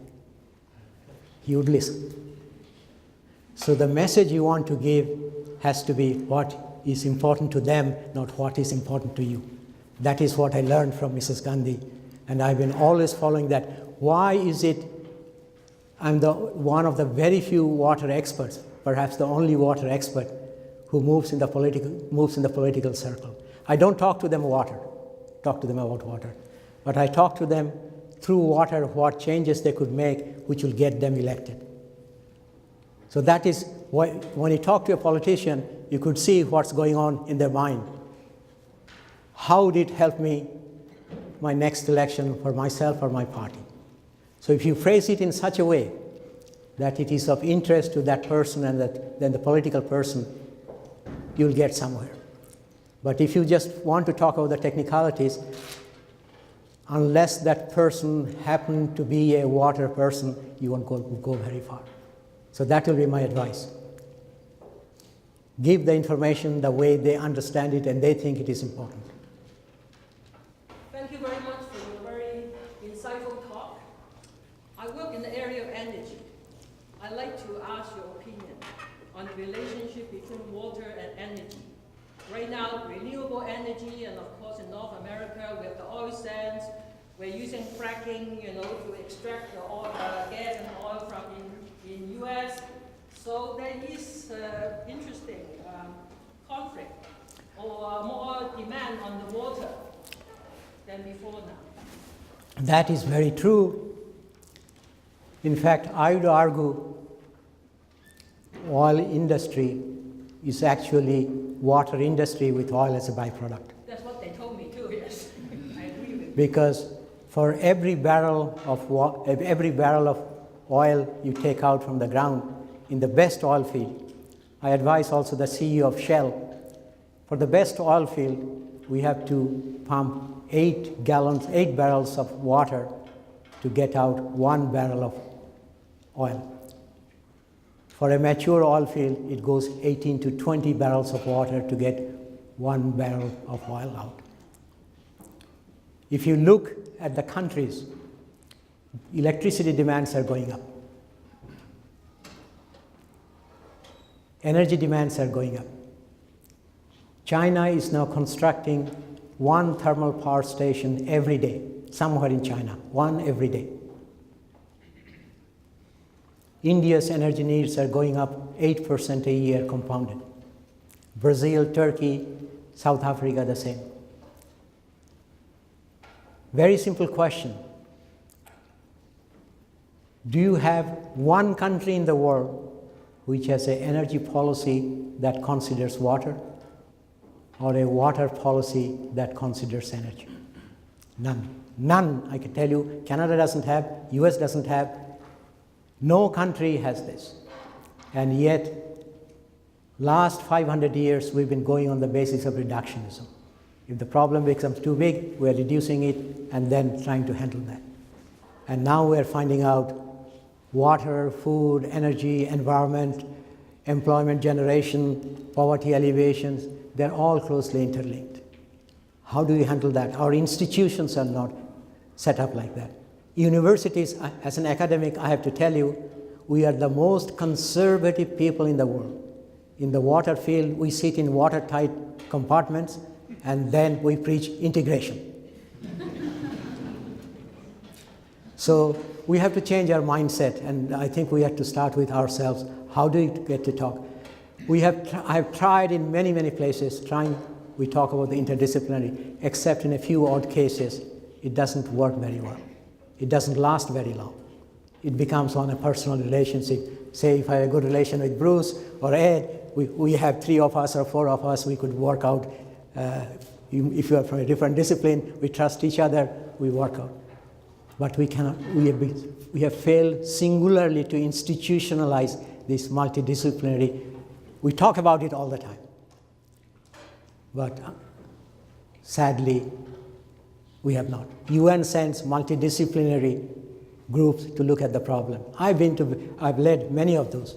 he would listen. So the message you want to give has to be what is important to them, not what is important to you. That is what I learned from Mrs. Gandhi, and I've been always following that. Why is it I'm one of the very few water experts, perhaps the only water expert, who moves in the political circle? I don't talk to them about water, but I talk to them through water what changes they could make which will get them elected. So that is why when you talk to a politician, you could see what's going on in their mind. How would it help me my next election for myself or my party? So if you phrase it in such a way that it is of interest to that person and then the political person, you'll get somewhere. But if you just want to talk about the technicalities, unless that person happened to be a water person, you won't go very far. So that will be my advice. Give the information the way they understand it and they think it is important. Thank you very much for your very insightful talk. I work in the area of energy. I like to ask your opinion on the relationship between water and energy. Right now, renewable energy, and of course in North America, we have the oil sands. We're using fracking, to extract the oil, gas and oil from in U.S. So there is interesting conflict or more demand on the water than before now. That is very true. In fact, I would argue oil industry is actually water industry with oil as a byproduct. That's what they told me too, yes. I agree with you. Because for every barrel of oil you take out from the ground in the best oil field, I advise also the CEO of Shell, for the best oil field, we have to pump 8 barrels of water to get out 1 barrel of oil. For a mature oil field, it goes 18 to 20 barrels of water to get 1 barrel of oil out. If you look at the countries, electricity demands are going up. Energy demands are going up. China is now constructing 1 thermal power station every day, somewhere in China, 1 every day. India's energy needs are going up 8% a year compounded. Brazil, Turkey, South Africa, the same. Very simple question. Do you have one country in the world which has an energy policy that considers water, or a water policy that considers energy? None. None, I can tell you. Canada doesn't have, US doesn't have. No country has this. And yet, last 500 years, we've been going on the basis of reductionism. If the problem becomes too big, we're reducing it and then trying to handle that. And now we're finding out water, food, energy, environment, employment generation, poverty alleviations, they're all closely interlinked. How do we handle that? Our institutions are not set up like that. Universities, as an academic, I have to tell you, we are the most conservative people in the world. In the water field, we sit in watertight compartments, and then we preach integration. So we have to change our mindset, and I think we have to start with ourselves. How do we get to talk? I have tried in many, many places, we talk about the interdisciplinary, except in a few odd cases, it doesn't work very well. It doesn't last very long. It becomes on a personal relationship. Say if I have a good relation with Bruce or Ed, we have 3 of us or 4 of us, we could work out. If you are from a different discipline, we trust each other, we work out. But we cannot, we have failed singularly to institutionalize this multidisciplinary. We talk about it all the time. But sadly, we have not. UN sends multidisciplinary groups to look at the problem. I've led many of those.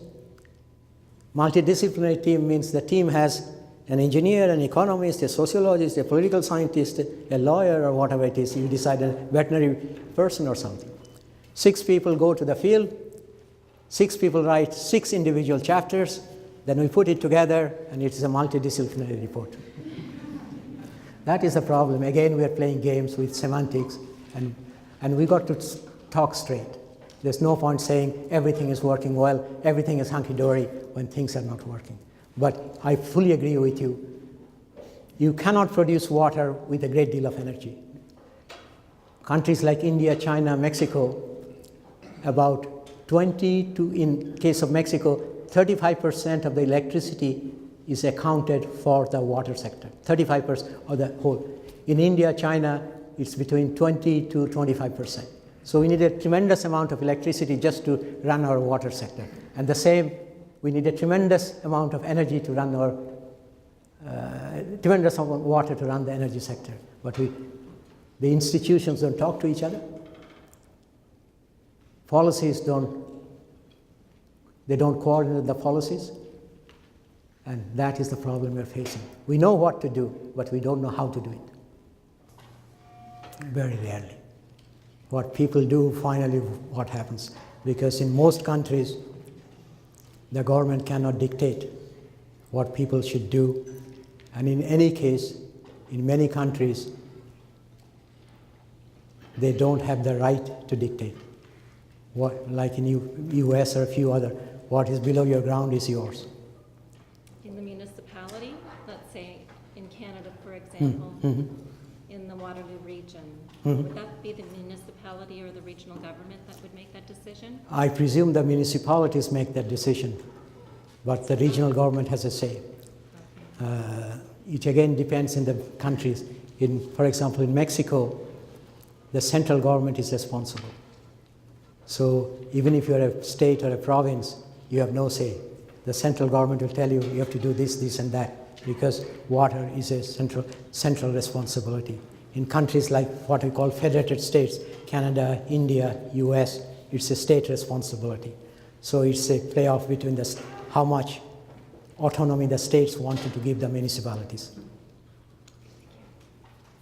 Multidisciplinary team means the team has an engineer, an economist, a sociologist, a political scientist, a lawyer, or whatever it is. You decide a veterinary person or something. 6 people go to the field. 6 people write 6 individual chapters. Then we put it together, and it is a multidisciplinary report. That is the problem. Again, we are playing games with semantics, and we got to talk straight. There's no point saying everything is working well, everything is hunky-dory when things are not working. But I fully agree with you. You cannot produce water with a great deal of energy. Countries like India, China, Mexico, about 20 to, in case of Mexico, 35% of the electricity is accounted for the water sector, 35% of the whole. In India, China, it's between 20 to 25%. So we need a tremendous amount of electricity just to run our water sector. And the same, we need a tremendous amount of energy to run our, tremendous amount of water to run the energy sector. But the institutions don't talk to each other. Policies they don't coordinate the policies. And that is the problem we're facing. We know what to do, but we don't know how to do it. Very rarely. What people do, finally what happens. Because in most countries, The government cannot dictate what people should do. And in any case, in many countries, they don't have the right to dictate. What, like in US or a few other, what is below your ground is yours. In the municipality, let's say in Canada, for example, in the Waterloo region, would that be the municipality or the regional government that would make that decision? I presume the municipalities make that decision, but the regional government has a say. It again depends in the countries. For example, in Mexico, the central government is responsible. So even if you're a state or a province, you have no say. The central government will tell you, you have to do this, this, and that, because water is a central responsibility. In countries like what we call federated states, Canada, India, US, it's a state responsibility. So it's a playoff between how much autonomy the states wanted to give the municipalities.